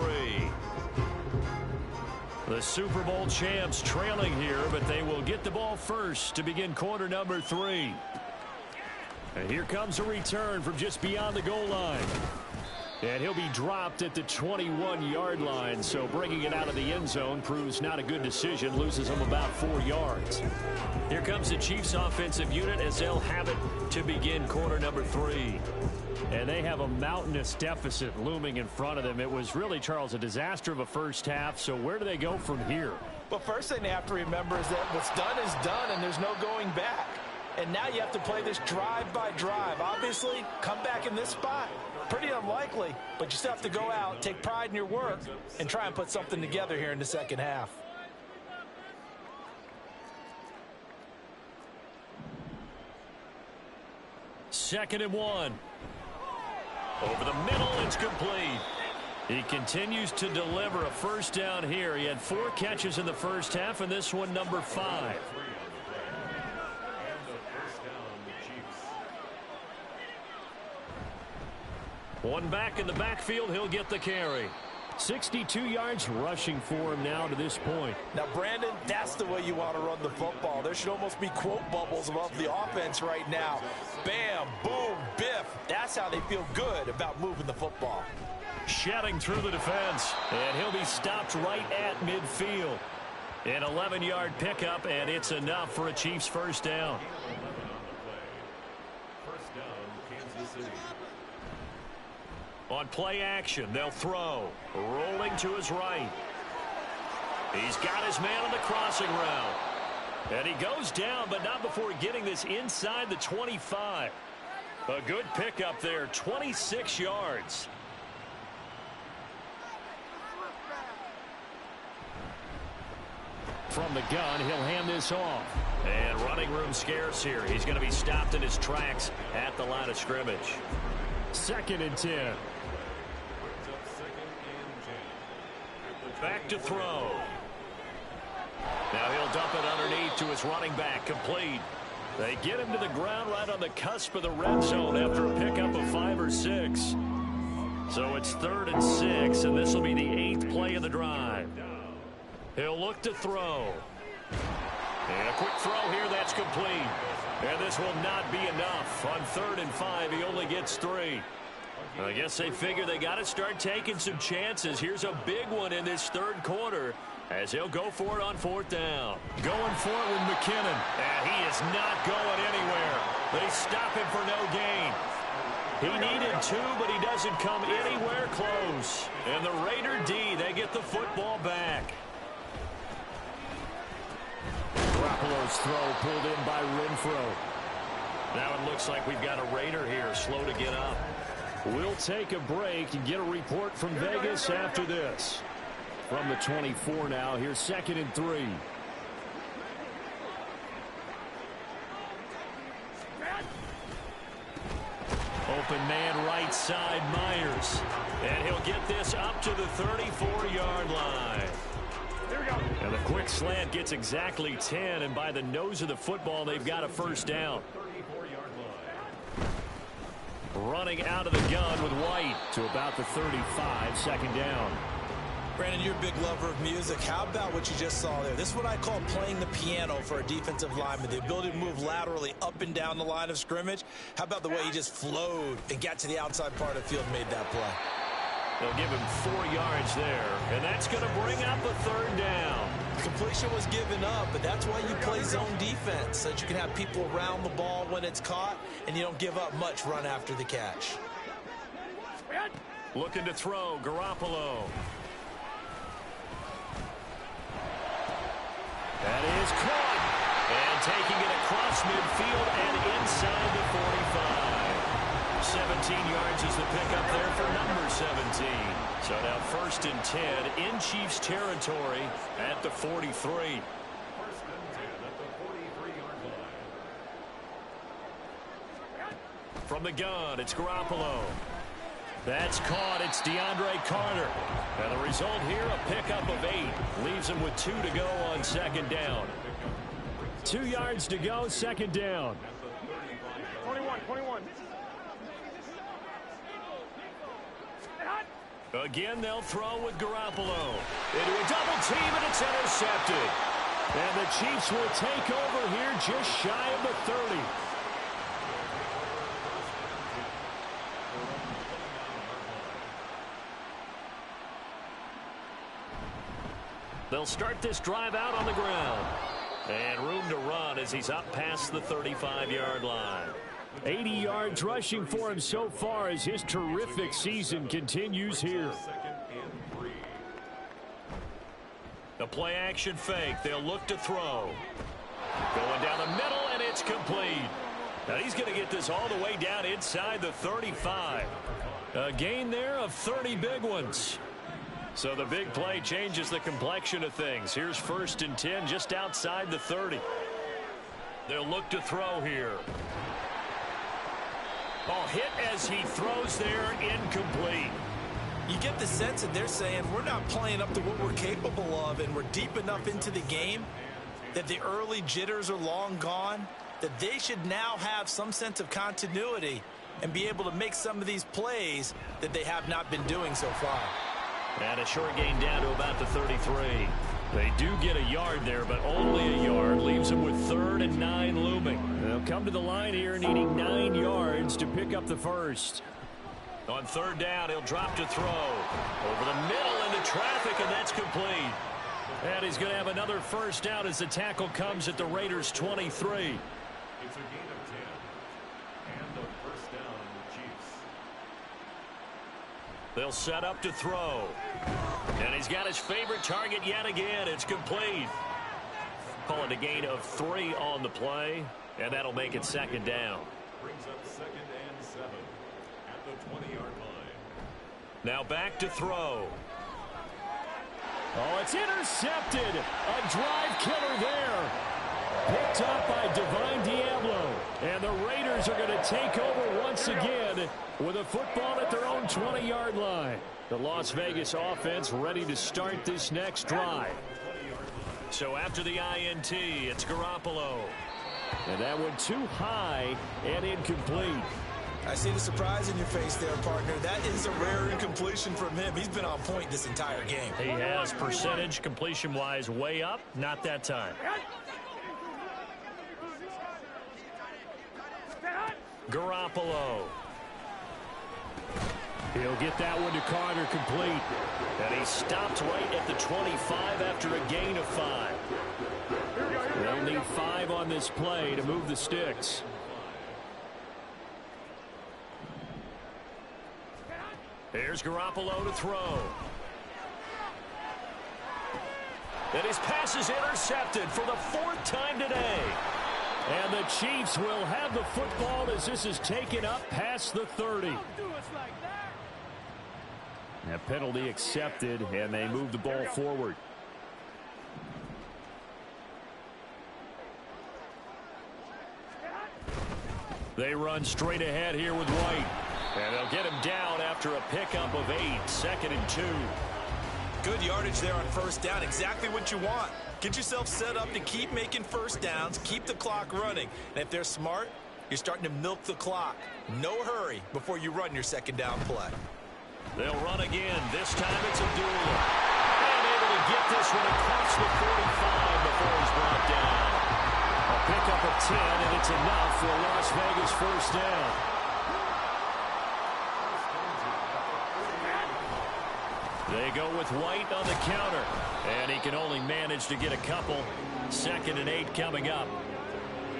The Super Bowl champs trailing here, but they will get the ball first to begin quarter number 3. And here comes a return from just beyond the goal line. And he'll be dropped at the 21-yard line, so bringing it out of the end zone proves not a good decision, loses him about 4 yards. Here comes the Chiefs offensive unit as they'll have it to begin quarter number 3. And they have a mountainous deficit looming in front of them. It was really, Charles, a disaster of a first half, so where do they go from here? Well, first thing they have to remember is that what's done is done, and there's no going back. And now you have to play this drive by drive. Obviously, come back in this spot. Pretty unlikely, but you still have to go out, take pride in your work, and try and put something together here in the second half. Second and 1. Over the middle, it's complete. He continues to deliver a first down here. He had 4 catches in the first half, and this one number 5. One back in the backfield, he'll get the carry. 62 yards rushing for him now to this point. Now, Brandon, that's the way you want to run the football. There should almost be quote bubbles above the offense right now. Bam, boom, biff. That's how they feel good about moving the football. Shedding through the defense, and he'll be stopped right at midfield. An 11-yard pickup, and it's enough for a Chiefs first down. First down, Kansas City. On play action, they'll throw. Rolling to his right. He's got his man on the crossing route. And he goes down, but not before getting this inside the 25. A good pickup there, 26 yards. From the gun, he'll hand this off. And running room scarce here. He's going to be stopped in his tracks at the line of scrimmage. Second and 10. Back to throw. Now he'll dump it underneath to his running back. Complete. They get him to the ground right on the cusp of the red zone after a pickup of 5 or 6. So it's 3rd and 6, and this will be the 8th play of the drive. He'll look to throw. And a quick throw here, that's complete. And this will not be enough. On 3rd and 5, he only gets 3. I guess they figure they got to start taking some chances. Here's a big one in this 3rd quarter as he'll go for it on 4th down. Going for it with McKinnon. And he is not going anywhere. They stop him for no gain. He needed 2, but he doesn't come anywhere close. And the Raider D, they get the football back. Garoppolo's throw pulled in by Renfro. Now it looks like we've got a Raider here, slow to get up. We'll take a break and get a report from Vegas after this. From the 24 now, here's 2nd and 3. Open man right side, Myers. And he'll get this up to the 34-yard line. Here we go. And the quick slant gets exactly 10, and by the nose of the football, they've got a first down. Running out of the gun with White to about the 35, 2nd down. Brandon, you're a big lover of music. How about what you just saw there? This is what I call playing the piano for a defensive lineman. The ability to move laterally up and down the line of scrimmage. How about the way he just flowed and got to the outside part of the field and made that play? They'll give him 4 yards there, and that's going to bring up a 3rd down. The completion was given up, but that's why you play zone defense, so that you can have people around the ball when it's caught, and you don't give up much run after the catch. Looking to throw, Garoppolo. That is caught. And taking it across midfield and inside the 45. 17 yards is the pickup there for number 17. So now 1st and 10 in Chiefs territory at the 43. 1st and 10 at the 43-yard line. From the gun, it's Garoppolo. That's caught. It's DeAndre Carter. And the result here, a pickup of 8. Leaves him with 2 to go on 2nd down. 2 yards to go, 2nd down. 21. Again, they'll throw with Garoppolo. Into a double team, and it's intercepted. And the Chiefs will take over here just shy of the 30. They'll start this drive out on the ground. And room to run as he's up past the 35-yard line. 80 yards rushing for him so far as his terrific season continues here. The play action fake. They'll look to throw. Going down the middle, and it's complete. Now he's going to get this all the way down inside the 35. A gain there of 30 big ones. So the big play changes the complexion of things. Here's 1st and 10 just outside the 30. They'll look to throw here. Oh, hit as he throws there, incomplete. You get the sense that they're saying we're not playing up to what we're capable of, and we're deep enough into the game that the early jitters are long gone, that they should now have some sense of continuity and be able to make some of these plays that they have not been doing so far. And a short gain down to about the 33. They do get a yard there, but only a yard. Leaves them with 3rd and 9 looming. They'll come to the line here needing 9 yards to pick up the first. On 3rd down, he'll drop to throw. Over the middle into traffic, and that's complete. And he's going to have another first down as the tackle comes at the Raiders' 23. It's a gain of 10. And a first down on the Chiefs. They'll set up to throw. And he's got his favorite target yet again. It's complete. Call it a gain of 3 on the play, and that'll make it 2nd down. Brings up 2nd and 7 at the 20-yard line. Now back to throw. Oh, it's intercepted. A drive killer there. Picked up by Divine Diablo. And the Raiders are going to take over once again with a football at their own 20-yard line. The Las Vegas offense ready to start this next drive. So after the INT, it's Garoppolo. And that one too high and incomplete. I see the surprise in your face there, partner. That is a rare incompletion from him. He's been on point this entire game. He has percentage completion-wise way up. Not that time. Garoppolo. He'll get that one to Carter complete. And he stopped right at the 25 after a gain of 5. They'll need 5 on this play to move the sticks. Here's Garoppolo to throw. And his pass is intercepted for the 4th time today. And the Chiefs will have the football as this is taken up past the 30. That penalty accepted, and they move the ball forward. They run straight ahead here with White. And they'll get him down after a pickup of 8, 2nd and 2. Good yardage there on 1st down. Exactly what you want. Get yourself set up to keep making first downs, keep the clock running. And if they're smart, you're starting to milk the clock. No hurry before you run your 2nd down play. They'll run again. This time it's Abdullah. And able to get this one across the 45 before he's brought down. A pickup of 10, and it's enough for a Las Vegas first down. They go with White on the counter. And he can only manage to get a couple. 2nd and 8 coming up.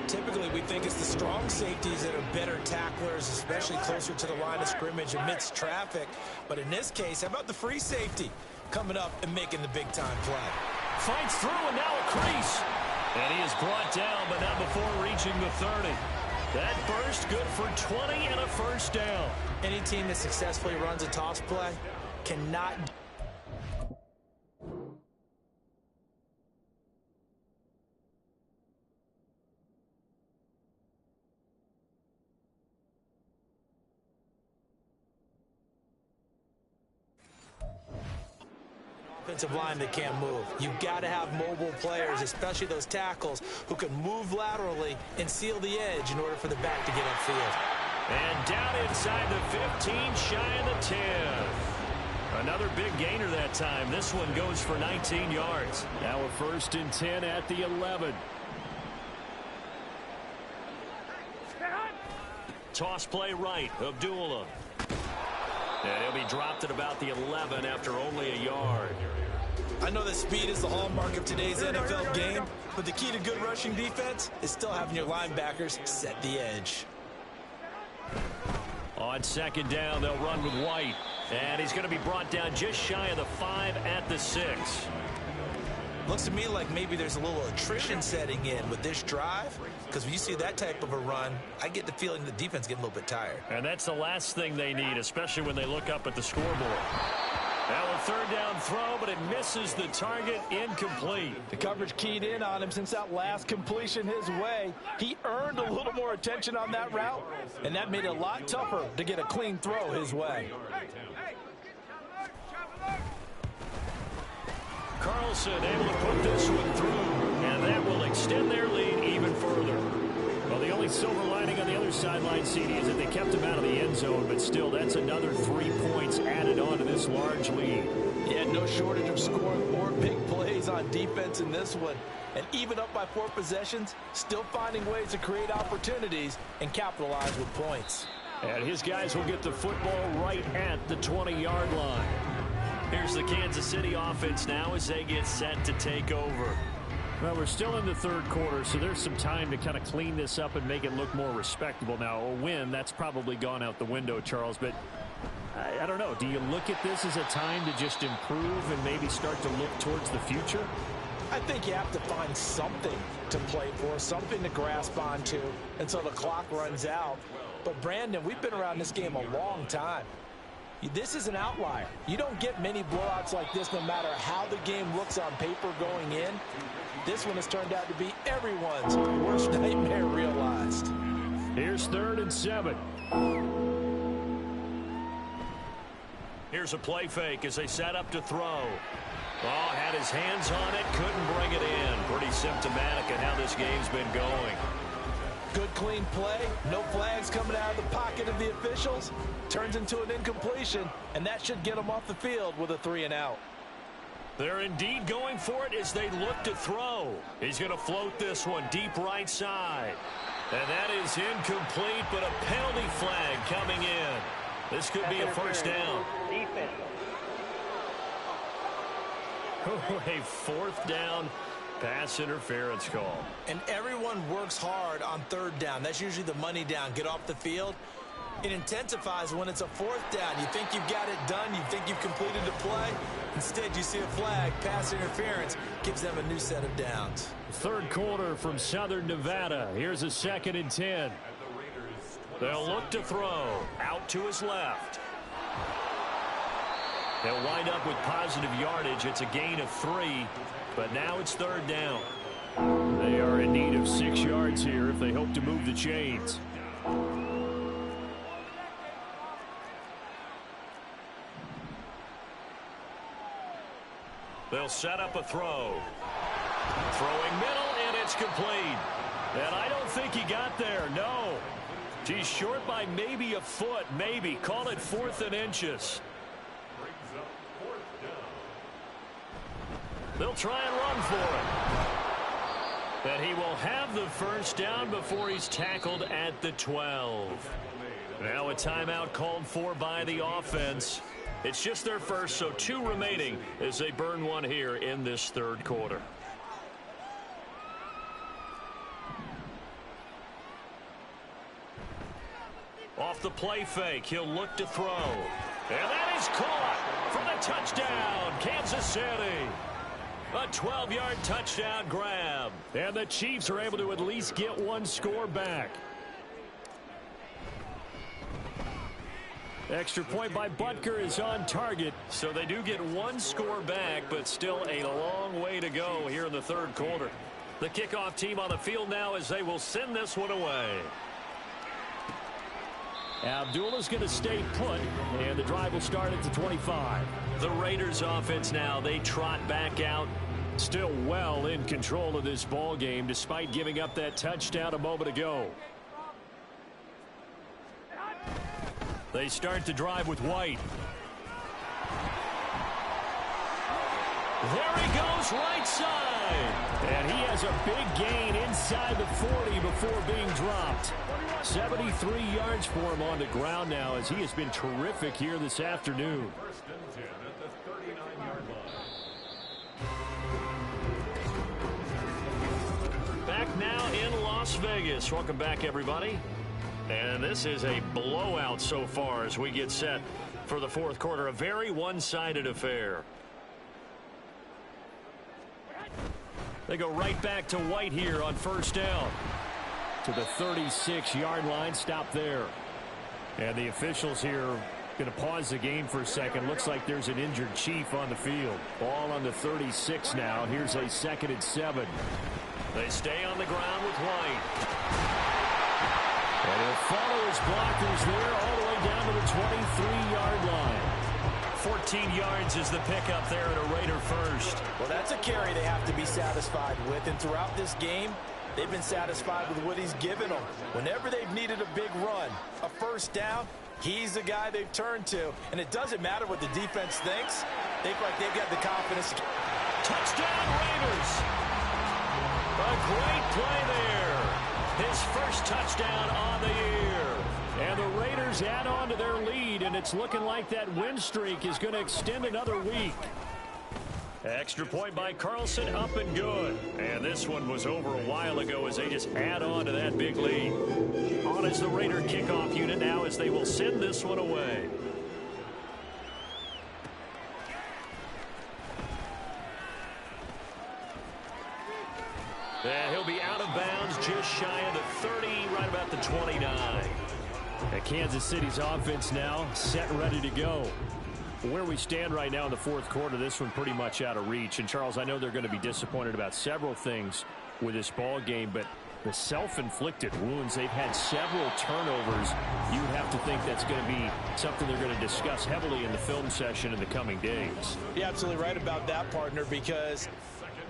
Typically, we think it's the strong safeties that are better tacklers, especially closer to the line of scrimmage amidst traffic. But in this case, how about the free safety coming up and making the big-time play? Fights through, and now a crease. And he is brought down, but not before reaching the 30. That burst good for 20 and a first down. Any team that successfully runs a toss play cannot... offensive line that can't move. You've got to have mobile players, especially those tackles, who can move laterally and seal the edge in order for the back to get upfield. And down inside the 15, shy of the 10. Another big gainer that time. This one goes for 19 yards. Now a 1st and 10 at the 11. Toss play right. Abdullah. And he'll be dropped at about the 11 after only a yard. I know that speed is the hallmark of today's NFL game, but the key to good rushing defense is still having your linebackers set the edge. On 2nd down, they'll run with White. And he's going to be brought down just shy of the 5 at the 6. Looks to me like maybe there's a little attrition setting in with this drive, because when you see that type of a run, I get the feeling the defense getting a little bit tired. And that's the last thing they need, especially when they look up at the scoreboard. Now a 3rd down throw, but it misses the target. Incomplete. The coverage keyed in on him since that last completion his way. He earned a little more attention on that route, and that made it a lot tougher to get a clean throw his way. Carlson able to put this one through, and that will extend their lead even further. Well, the only silver lining on the other sideline, CD, is that they kept him out of the end zone, but still, that's another 3 points added on to this large lead. Yeah, no shortage of scoring more big plays on defense in this one. And even up by 4 possessions, still finding ways to create opportunities and capitalize with points. And his guys will get the football right at the 20-yard line. Here's the Kansas City offense now as they get set to take over. Well, we're still in the 3rd quarter, so there's some time to kind of clean this up and make it look more respectable. Now, a win, that's probably gone out the window, Charles, but I don't know. Do you look at this as a time to just improve and maybe start to look towards the future? I think you have to find something to play for, something to grasp onto until the clock runs out. But, Brandon, we've been around this game a long time. This is an outlier. You don't get many blowouts like this no matter how the game looks on paper going in. This one has turned out to be everyone's worst nightmare realized. Here's 3rd and 7. Here's a play fake as they set up to throw. Oh, had his hands on it, couldn't bring it in. Pretty symptomatic of how this game's been going. Good clean play, no flags coming out of the pocket of the officials. Turns into an incompletion, and that should get them off the field with a 3 and out. They're indeed going for it as they look to throw. He's going to float this one deep right side. And that is incomplete, but a penalty flag coming in. This could be a 1st down. A 4th down pass interference call. And everyone works hard on 3rd down. That's usually the money down. Get off the field. It intensifies when it's a 4th down. You think you've got it done. You think you've completed the play. Instead, you see a flag. Pass interference gives them a new set of downs. 3rd quarter from Southern Nevada. Here's a 2nd and 10. They'll look to throw. Out to his left. They'll wind up with positive yardage. It's a gain of 3, but now it's 3rd down. They are in need of 6 yards here if they hope to move the chains. They'll set up a throw. Throwing middle, and it's complete. And I don't think he got there, no. He's short by maybe a foot, maybe. Call it 4th and inches. They'll try and run for it. And he will have the 1st down before he's tackled at the 12. Now a timeout called for by the offense. It's just their first, so 2 remaining as they burn one here in this 3rd quarter. Off the play fake, he'll look to throw. And that is caught for the touchdown, Kansas City. A 12-yard touchdown grab. And the Chiefs are able to at least get 1 score back. Extra point by Butker is on target. So they do get 1 score back, but still a long way to go here in the 3rd quarter. The kickoff team on the field now as they will send this one away. Abdullah's going to stay put, and the drive will start at the 25. The Raiders offense now, they trot back out. Still well in control of this ball game despite giving up that touchdown a moment ago. They start to drive with White. There he goes right side. And he has a big gain inside the 40 before being dropped. 73 yards for him on the ground now as he has been terrific here this afternoon. First and 10 at the 39-yard line. Back now in Las Vegas. Welcome back, everybody. And this is a blowout so far as we get set for the fourth quarter. A very one-sided affair. They go right back to White here on first down. To the 36-yard line. Stop there. And the officials here going to pause the game for a second. Looks like there's an injured Chief on the field. Ball on the 36 now. Here's a 2nd and 7. They stay on the ground with White. And he'll follow his blockers there all the way down to the 23-yard line. 14 yards is the pickup there at a Raider first. Well, that's a carry they have to be satisfied with. And throughout this game, they've been satisfied with what he's given them. Whenever they've needed a big run, a first down, he's the guy they've turned to. And it doesn't matter what the defense thinks. They think like they've got the confidence. Touchdown, Raiders! A great play there. His first touchdown on the year. And the Raiders add on to their lead, and it's looking like that win streak is going to extend another week. Extra point by Carlson, up and good. And this one was over a while ago as they just add on to that big lead. On is the Raider kickoff unit now as they will send this one away. And he'll be out of bounds just shy of the 30, right about the 29. And Kansas City's offense now set and ready to go. Where we stand right now in the fourth quarter, this one pretty much out of reach. And, Charles, I know they're going to be disappointed about several things with this ball game, but the self-inflicted wounds, they've had several turnovers. You would have to think that's going to be something they're going to discuss heavily in the film session in the coming days. You're absolutely right about that, partner, because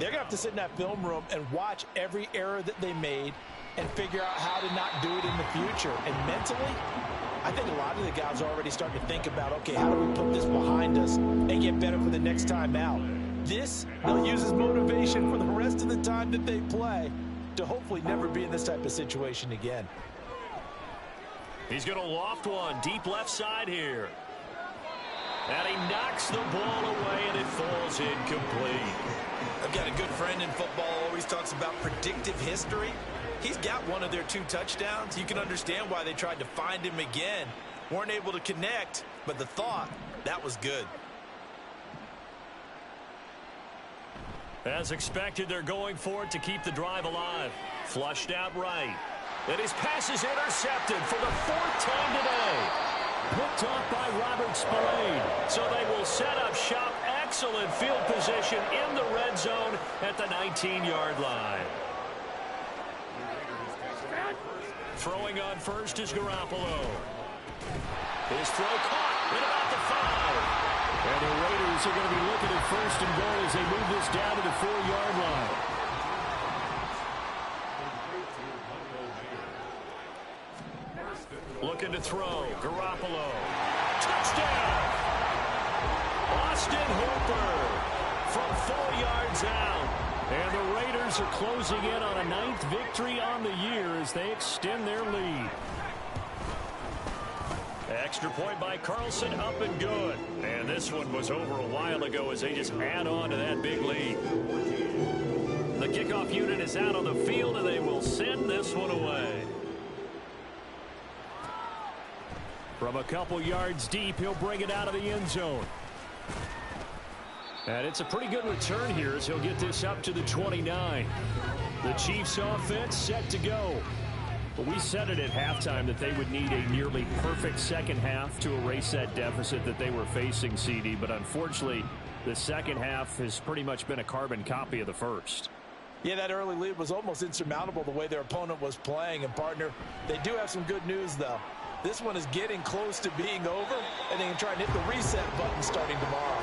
they're going to have to sit in that film room and watch every error that they made and figure out how to not do it in the future. And mentally, I think a lot of the guys are already starting to think about, okay, how do we put this behind us and get better for the next time out? This, they'll use as motivation for the rest of the time that they play to hopefully never be in this type of situation again. He's going to loft one deep left side here. And he knocks the ball away, and it falls incomplete. I've got a good friend in football, always talks about predictive history. He's got one of their 2 touchdowns. You can understand why they tried to find him again. Weren't able to connect, but the thought, that was good. As expected, they're going for it to keep the drive alive. Flushed out right. And his pass is intercepted for the 4th time today. Picked off by Robert Spillane. So they will set up shop. Excellent field position in the red zone at the 19-yard line. Throwing on first is Garoppolo. His throw caught at about the 5. And the Raiders are going to be looking at first and goal as they move this down to the 4-yard line. Looking to throw. Garoppolo. Touchdown! Austin Hooper from 4 yards out. And the Raiders are closing in on a 9th victory on the year as they extend their lead. Extra point by Carlson, up and good. And this one was over a while ago as they just add on to that big lead. The kickoff unit is out on the field, and they will send this one away. From a couple yards deep, he'll bring it out of the end zone. And it's a pretty good return here as he'll get this up to the 29. The Chiefs offense set to go. But we said it at halftime that they would need a nearly perfect second half to erase that deficit that they were facing, CD. But unfortunately, the second half has pretty much been a carbon copy of the first. Yeah, that early lead was almost insurmountable the way their opponent was playing. And, partner, they do have some good news, though. This one is getting close to being over, and they can try and hit the reset button starting tomorrow.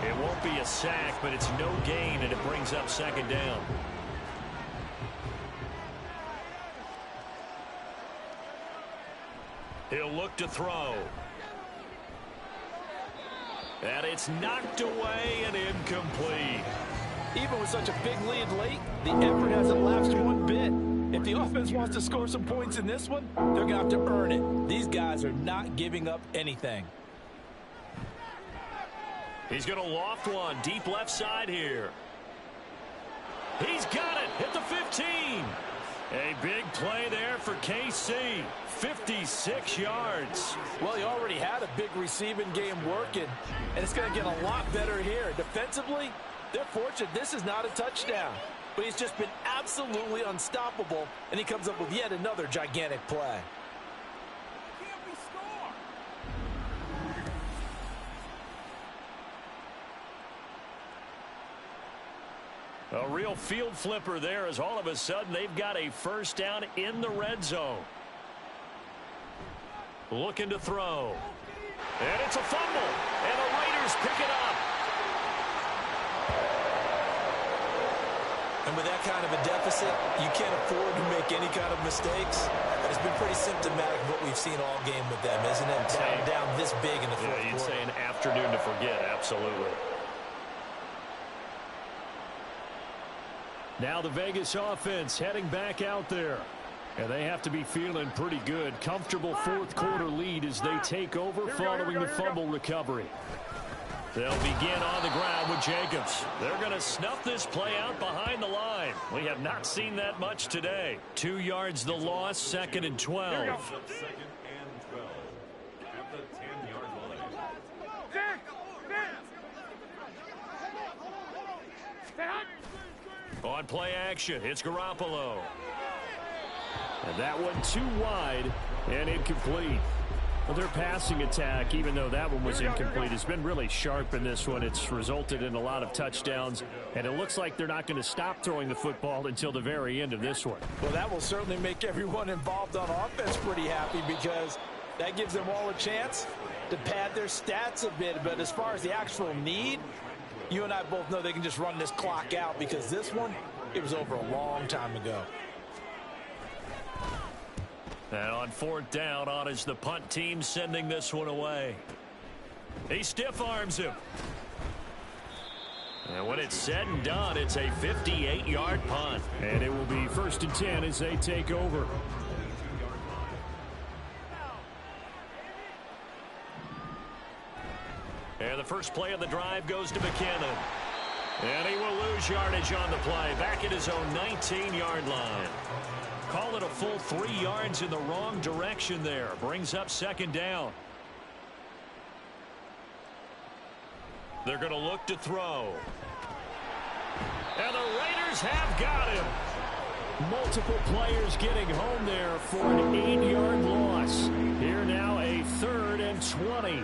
It won't be a sack, but it's no gain, and it brings up second down. He'll look to throw. And it's knocked away and incomplete. Even with such a big lead late, the effort hasn't lapsed one bit. If the offense wants to score some points in this one, they're going to have to earn it. These guys are not giving up anything. He's going to loft one deep left side here. He's got it at the 15. A big play there for KC. 56 yards. Well, he already had a big receiving game working, and it's going to get a lot better here. Defensively, they're fortunate this is not a touchdown. But he's just been absolutely unstoppable, and he comes up with yet another gigantic play. A real field flipper there as all of a sudden they've got a first down in the red zone. Looking to throw. And it's a fumble. And the Raiders pick it up. And with that kind of a deficit, you can't afford to make any kind of mistakes. But it's been pretty symptomatic of what we've seen all game with them, isn't it? Down this big in the fourth quarter. You'd say an afternoon to forget, absolutely. Now the Vegas offense heading back out there. And they have to be feeling pretty good. Comfortable fourth quarter lead as they take over following the fumble recovery. They'll begin on the ground with Jacobs. They're going to snuff this play out behind the line. We have not seen that much today. 2 yards the loss, 2nd and 12. 2nd and 12 at the 10-yard line. On play action, it's Garoppolo. And that one too wide and incomplete. Well, their passing attack, even though that one was incomplete, has been really sharp in this one. It's resulted in a lot of touchdowns, and it looks like they're not going to stop throwing the football until the very end of this one. Well, that will certainly make everyone involved on offense pretty happy because that gives them all a chance to pad their stats a bit. But as far as the actual need, you and I both know they can just run this clock out because this one, it was over a long time ago. And on 4th down, on is the punt team sending this one away. He stiff arms him. And when it's said and done, it's a 58-yard punt. And it will be 1st and 10 as they take over. And the first play of the drive goes to McKinnon. And he will lose yardage on the play. Back at his own 19-yard line. Call it a full 3 yards in the wrong direction there. Brings up 2nd down. They're going to look to throw. And the Raiders have got him. Multiple players getting home there for an 8-yard loss. Here now a 3rd and 20.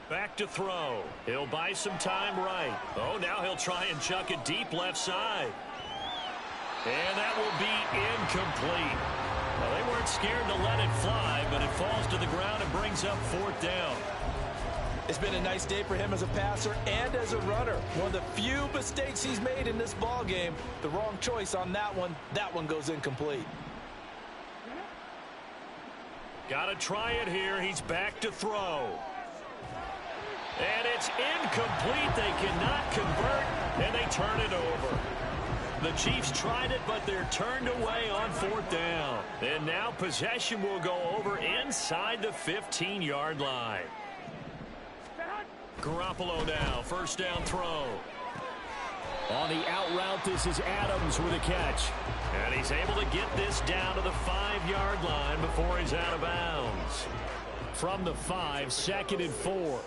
Back to throw. He'll buy some time right. Oh, now he'll try and chuck it deep left side. And that will be incomplete. Well, they weren't scared to let it fly, but it falls to the ground and brings up 4th down. It's been a nice day for him as a passer and as a runner. One of the few mistakes he's made in this ball game. The wrong choice on that one. That one goes incomplete. Got to try it here. He's back to throw. And it's incomplete. They cannot convert, and they turn it over. The Chiefs tried it, but they're turned away on 4th down. And now possession will go over inside the 15-yard line. Garoppolo now, 1st down throw. On the out route, this is Adams with a catch. And he's able to get this down to the 5-yard line before he's out of bounds. From the 5, 2nd and 4.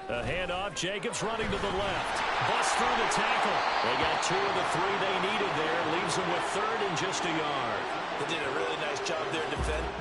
A handoff, Jacobs running to the left. Bust through the tackle. They got 2 of the 3 they needed there. Leaves them with 3rd and just a yard. They did a really nice job there defending.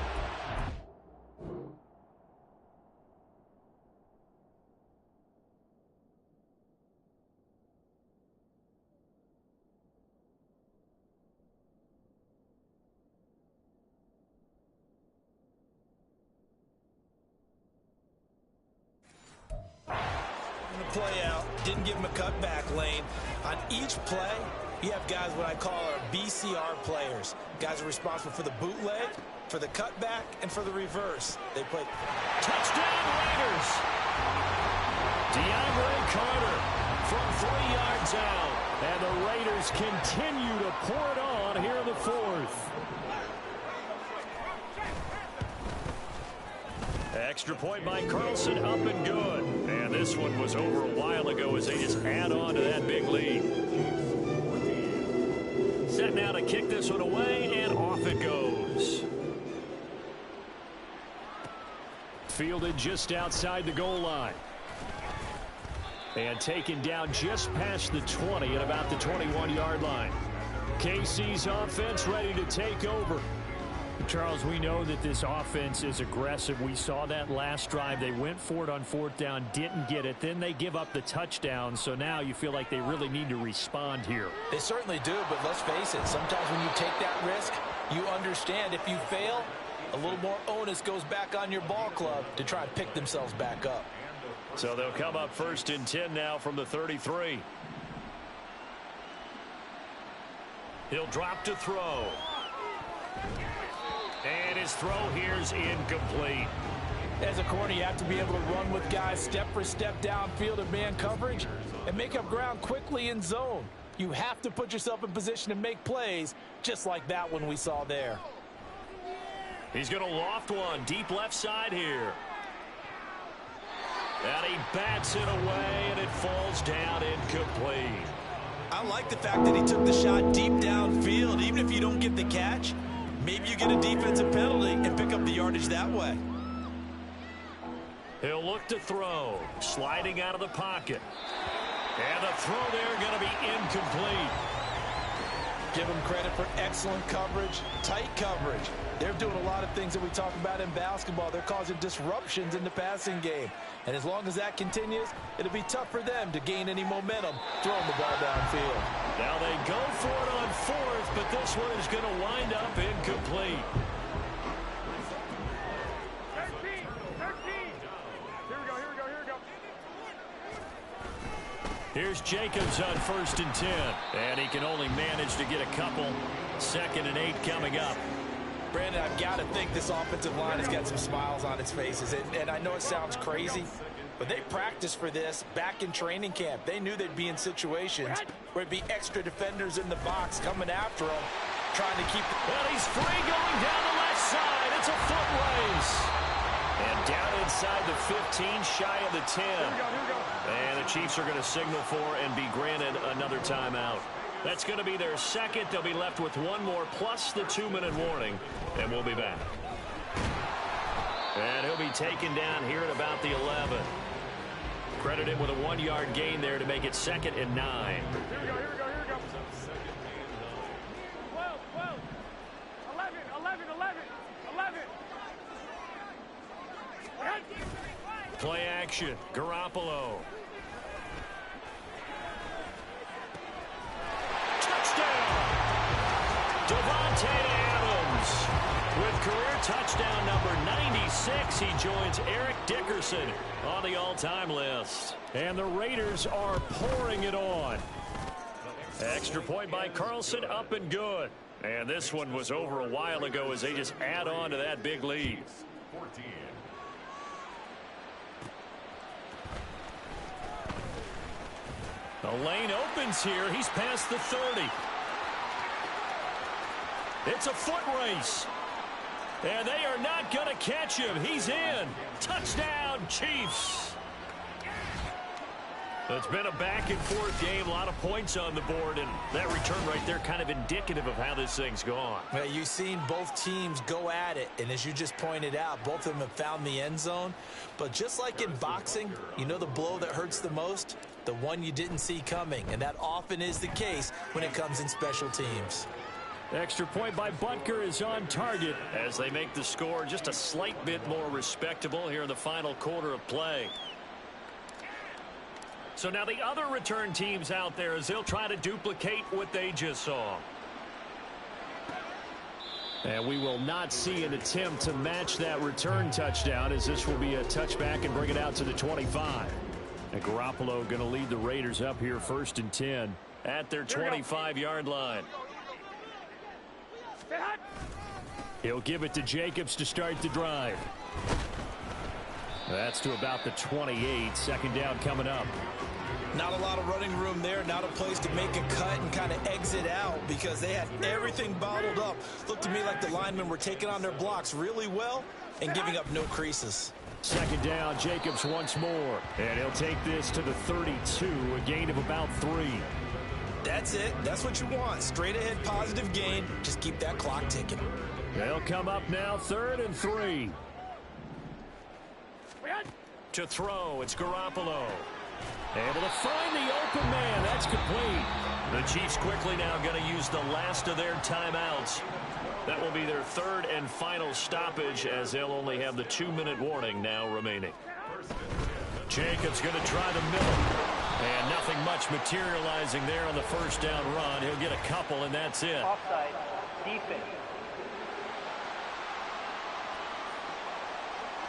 play out, didn't give him a cutback lane. On each play, you have guys what I call our BCR players. Guys are responsible for the bootleg, for the cutback, and for the reverse. They play. Touchdown Raiders! DeAndre Carter from 3 yards out. And the Raiders continue to pour it on here in the fourth. Extra point by Carlson, up and good. And this one was over a while ago as they just add on to that big lead. Set now to kick this one away, and off it goes. Fielded just outside the goal line. And taken down just past the 20 at about the 21-yard line. KC's offense ready to take over. Charles, we know that this offense is aggressive. We saw that last drive. They went for it on 4th down, didn't get it. Then they give up the touchdown. So now you feel like they really need to respond here. They certainly do, but let's face it. Sometimes when you take that risk, you understand if you fail, a little more onus goes back on your ball club to try and pick themselves back up. So they'll come up 1st and 10 now from the 33. He'll drop to throw. And his throw here is incomplete. As a corner, you have to be able to run with guys step for step downfield in man coverage and make up ground quickly in zone. You have to put yourself in position to make plays just like that one we saw there. He's going to loft one deep left side here. And he bats it away, and it falls down incomplete. I like the fact that he took the shot deep downfield. Even if you don't get the catch, maybe you get a defensive penalty and pick up the yardage that way. He'll look to throw, sliding out of the pocket. And the throw there going to be incomplete. Give them credit for excellent coverage, tight coverage. They're doing a lot of things that we talk about in basketball. They're causing disruptions in the passing game. And as long as that continues, it'll be tough for them to gain any momentum throwing the ball downfield. Now they go for it on 4th, but this one is going to wind up incomplete. 13. Here we go. Here's Jacobs on 1st and 10. And he can only manage to get a couple. 2nd and 8 coming up. Brandon, I've got to think this offensive line has got some smiles on its faces. And I know it sounds crazy, but they practiced for this back in training camp. They knew they'd be in situations where it'd be extra defenders in the box coming after them, trying to keep. Well, he's free going down the left side. It's a foot race. And down inside the 15, shy of the 10. Here we go. And the Chiefs are going to signal for and be granted another timeout. That's going to be their second. They'll be left with one more plus the 2-minute warning. And we'll be back. And he'll be taken down here at about the 11. Credit him with a 1-yard gain there to make it 2nd and 9. Here we go. 12. 11. Play action. Garoppolo. Davante Adams with career touchdown number 96. He joins Eric Dickerson on the all-time list. And the Raiders are pouring it on. Extra point by Carlson, up and good. And this one was over a while ago as they just add on to that big lead. 14. The lane opens here. He's past the 30. It's a foot race. And they are not going to catch him. He's in. Touchdown, Chiefs. It's been a back-and-forth game. A lot of points on the board. And that return right there kind of indicative of how this thing's gone. Well, you've seen both teams go at it. And as you just pointed out, both of them have found the end zone. But just like in boxing, you know the blow that hurts the most? The one you didn't see coming. And that often is the case when it comes in special teams. Extra point by Butker is on target as they make the score just a slight bit more respectable here in the final quarter of play. So now the other return teams out there as they'll try to duplicate what they just saw. And we will not see an attempt to match that return touchdown as this will be a touchback and bring it out to the 25. And Garoppolo going to lead the Raiders up here 1st and 10. At their 25-yard line. He'll give it to Jacobs to start the drive. That's to about the 28. 2nd down coming up. Not a lot of running room there. Not a place to make a cut and kind of exit out because they had everything bottled up. Looked to me like the linemen were taking on their blocks really well and giving up no creases. 2nd down, Jacobs once more. And he'll take this to the 32, a gain of about 3. That's it. That's what you want. Straight ahead positive gain. Just keep that clock ticking. They'll come up now 3rd and 3. To throw, it's Garoppolo. Able to find the open man. That's complete. The Chiefs quickly now going to use the last of their timeouts. That will be their 3rd and final stoppage as they'll only have the 2-minute warning now remaining. Jacobs going to try the middle. And nothing much materializing there on the 1st down run. He'll get a couple, and that's it. Offside. Defense.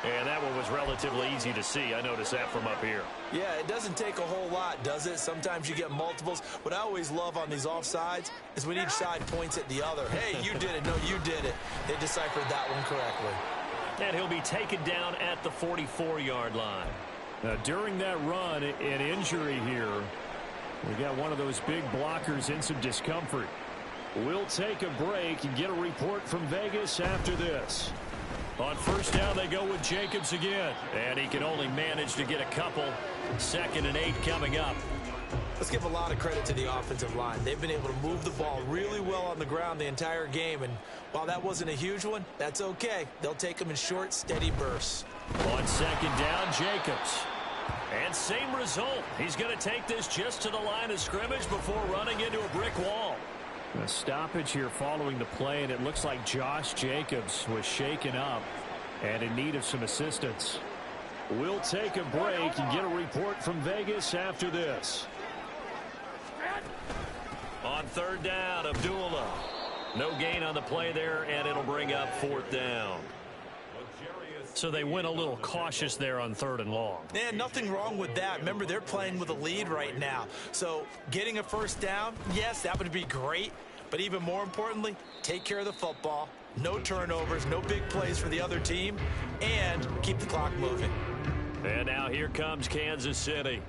And that one was relatively easy to see. I noticed that from up here. Yeah, it doesn't take a whole lot, does it? Sometimes you get multiples. What I always love on these offsides is when each side points at the other. Hey, you did it. No, you did it. They deciphered that one correctly. And he'll be taken down at the 44-yard line. During that run, an injury here. We got one of those big blockers in some discomfort. We'll take a break and get a report from Vegas after this. On 1st down, they go with Jacobs again. And he can only manage to get a couple. 2nd and 8 coming up. Let's give a lot of credit to the offensive line. They've been able to move the ball really well on the ground the entire game. And while that wasn't a huge one, that's okay. They'll take them in short, steady bursts. On 2nd down, Jacobs. And same result. He's going to take this just to the line of scrimmage before running into a brick wall. A stoppage here following the play, and it looks like Josh Jacobs was shaken up and in need of some assistance. We'll take a break and get a report from Vegas after this. On 3rd down, Abdullah. No gain on the play there, and it'll bring up 4th down. So they went a little cautious there on 3rd and long. And nothing wrong with that. Remember, they're playing with a lead right now. So getting a 1st down, yes, that would be great. But even more importantly, take care of the football. No turnovers, no big plays for the other team, and keep the clock moving. And now here comes Kansas City.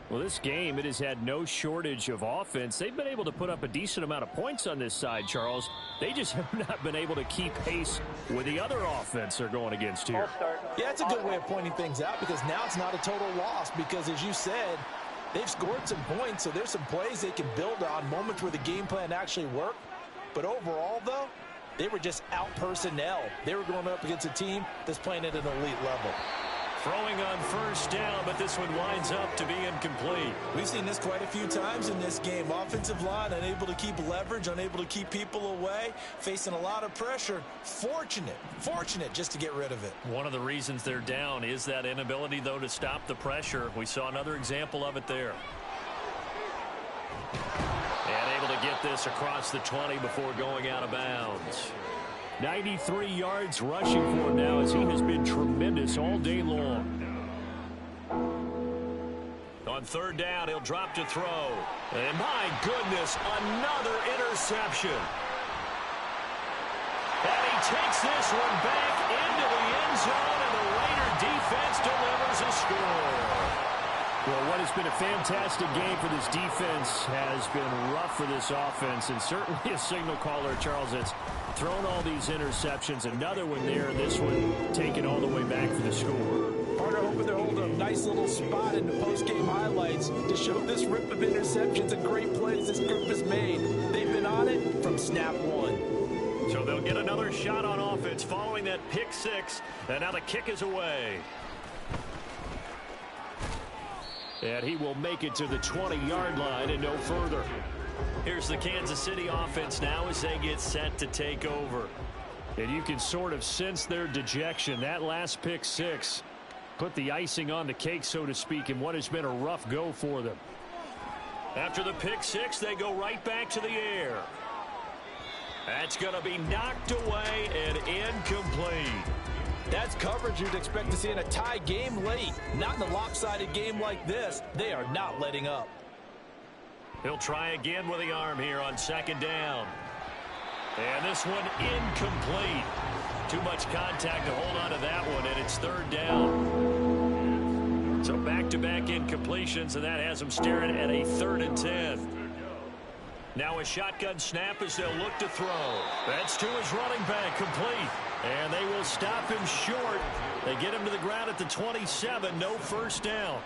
Well, this game, it has had no shortage of offense. They've been able to put up a decent amount of points on this side, Charles. They just have not been able to keep pace with the other offense they're going against here. Yeah, it's a good way of pointing things out because now it's not a total loss because, as you said, they've scored some points, so there's some plays they can build on, moments where the game plan actually worked. But overall, though, they were just out personnel. They were going up against a team that's playing at an elite level. Throwing on 1st down, but this one winds up to be incomplete. We've seen this quite a few times in this game. Offensive line unable to keep leverage, unable to keep people away, facing a lot of pressure. Fortunate just to get rid of it. One of the reasons they're down is that inability, though, to stop the pressure. We saw another example of it there. And able to get this across the 20 before going out of bounds. 93 yards rushing for him now as he has been tremendous all day long. On 3rd down, he'll drop to throw. And my goodness, another interception. And he takes this one back into the end zone, and the Raider defense delivers a score. Well, what has been a fantastic game for this defense has been rough for this offense, and certainly a signal caller, Charles, that's thrown all these interceptions. Another one there, and this one taken all the way back for the score. Partner hoping they're holding a nice little spot in the post-game highlights to show this rip of interceptions and great plays this group has made. They've been on it from snap one. So they'll get another shot on offense following that pick 6, and now the kick is away. And he will make it to the 20-yard line and no further. Here's the Kansas City offense now as they get set to take over. And you can sort of sense their dejection. That last pick 6 put the icing on the cake, so to speak, in what has been a rough go for them. After the pick 6, they go right back to the air. That's going to be knocked away and incomplete. That's coverage you'd expect to see in a tie game late. Not in a lopsided game like this. They are not letting up. He'll try again with the arm here on second down. And this one incomplete. Too much contact to hold on to that one, and it's third down. So back-to-back incompletions, and that has them staring at a 3rd and 10. Now a shotgun snap as they'll look to throw. That's to his running back, complete. And they will stop him short. They get him to the ground at the 27, no first down.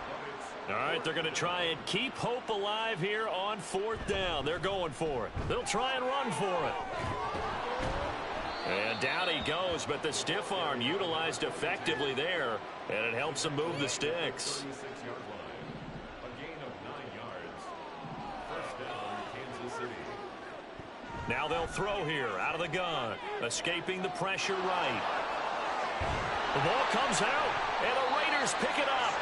All right, they're going to try and keep hope alive here on 4th down. They're going for it. They'll try and run for it. And down he goes, but the stiff arm utilized effectively there, and it helps him move the sticks. Now they'll throw here out of the gun, escaping the pressure right. The ball comes out, and the Raiders pick it up.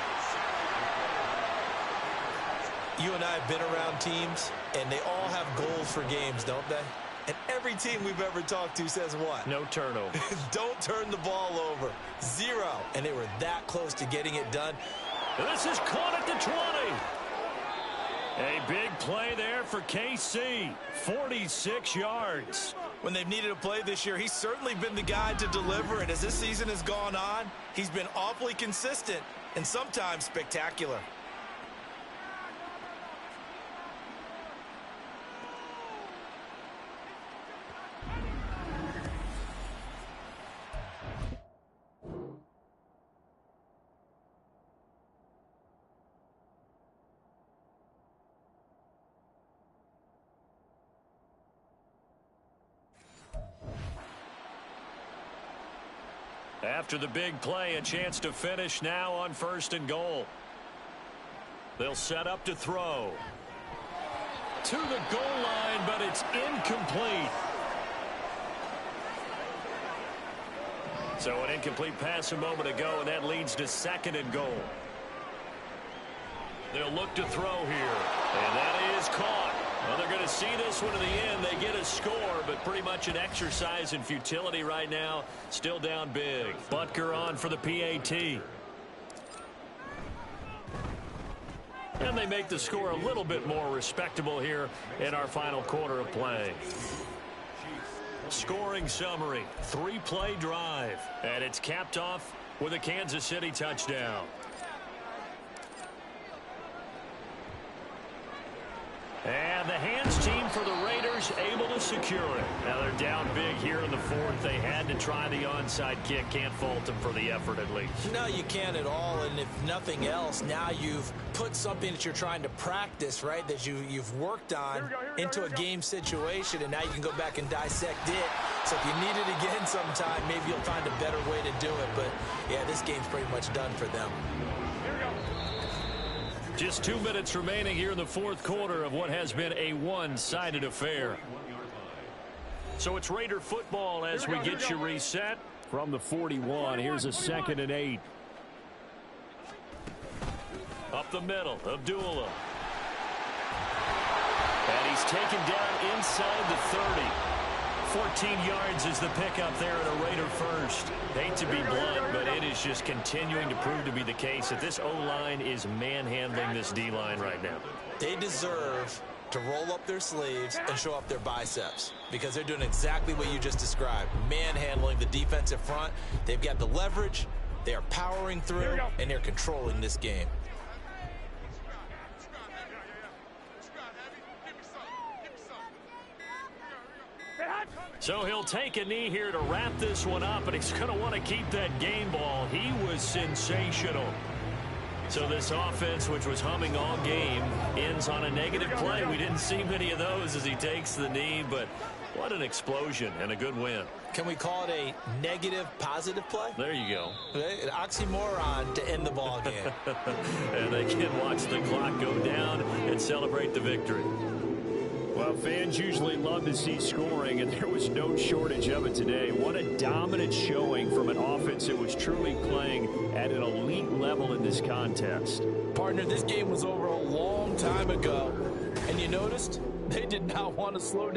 You and I have been around teams, and they all have goals for games, don't they? And every team we've ever talked to says what? No turnover. Don't turn the ball over. 0. And they were that close to getting it done. This is caught at the 20. A big play there for KC. 46 yards. When they've needed a play this year, he's certainly been the guy to deliver. And as this season has gone on, he's been awfully consistent and sometimes spectacular. After the big play, a chance to finish now on 1st and goal. They'll set up to throw. To the goal line, but it's incomplete. So an incomplete pass a moment ago, and that leads to 2nd and goal. They'll look to throw here, and that is caught. Well, they're going to see this one to the end. They get a score, but pretty much an exercise in futility right now. Still down big. Butker on for the PAT. And they make the score a little bit more respectable here in our final quarter of play. Scoring summary, 3-play drive. And it's capped off with a Kansas City touchdown. And the hands team for the Raiders able to secure it. Now they're down big here in the 4th. They had to try the onside kick. Can't fault them for the effort at least. No, you can't at all. And if nothing else, now you've put something that you're trying to practice, right, that you've worked on into a game situation, and now you can go back and dissect it. So if you need it again sometime, maybe you'll find a better way to do it. But, yeah, this game's pretty much done for them. Just 2 minutes remaining here in the 4th quarter of what has been a one-sided affair. So it's Raider football as we get you reset. From the 41, here's a 2nd and 8. Up the middle, Abdullah. And he's taken down inside the 30. 14 yards is the pickup there at a Raider first. Hate to be blunt, but it is just continuing to prove to be the case that this O-line is manhandling this D-line right now. They deserve to roll up their sleeves and show up their biceps because they're doing exactly what you just described, manhandling the defensive front. They've got the leverage, they are powering through, and they're controlling this game. So he'll take a knee here to wrap this one up, and he's going to want to keep that game ball. He was sensational. So this offense, which was humming all game, ends on a negative play. We didn't see many of those as he takes the knee, but what an explosion and a good win. Can we call it a negative positive play? There you go. An oxymoron to end the ball game. And they can watch the clock go down and celebrate the victory. Well, fans usually love to see scoring, and there was no shortage of it today. What a dominant showing from an offense that was truly playing at an elite level in this contest. Partner, this game was over a long time ago, and you noticed they did not want to slow down.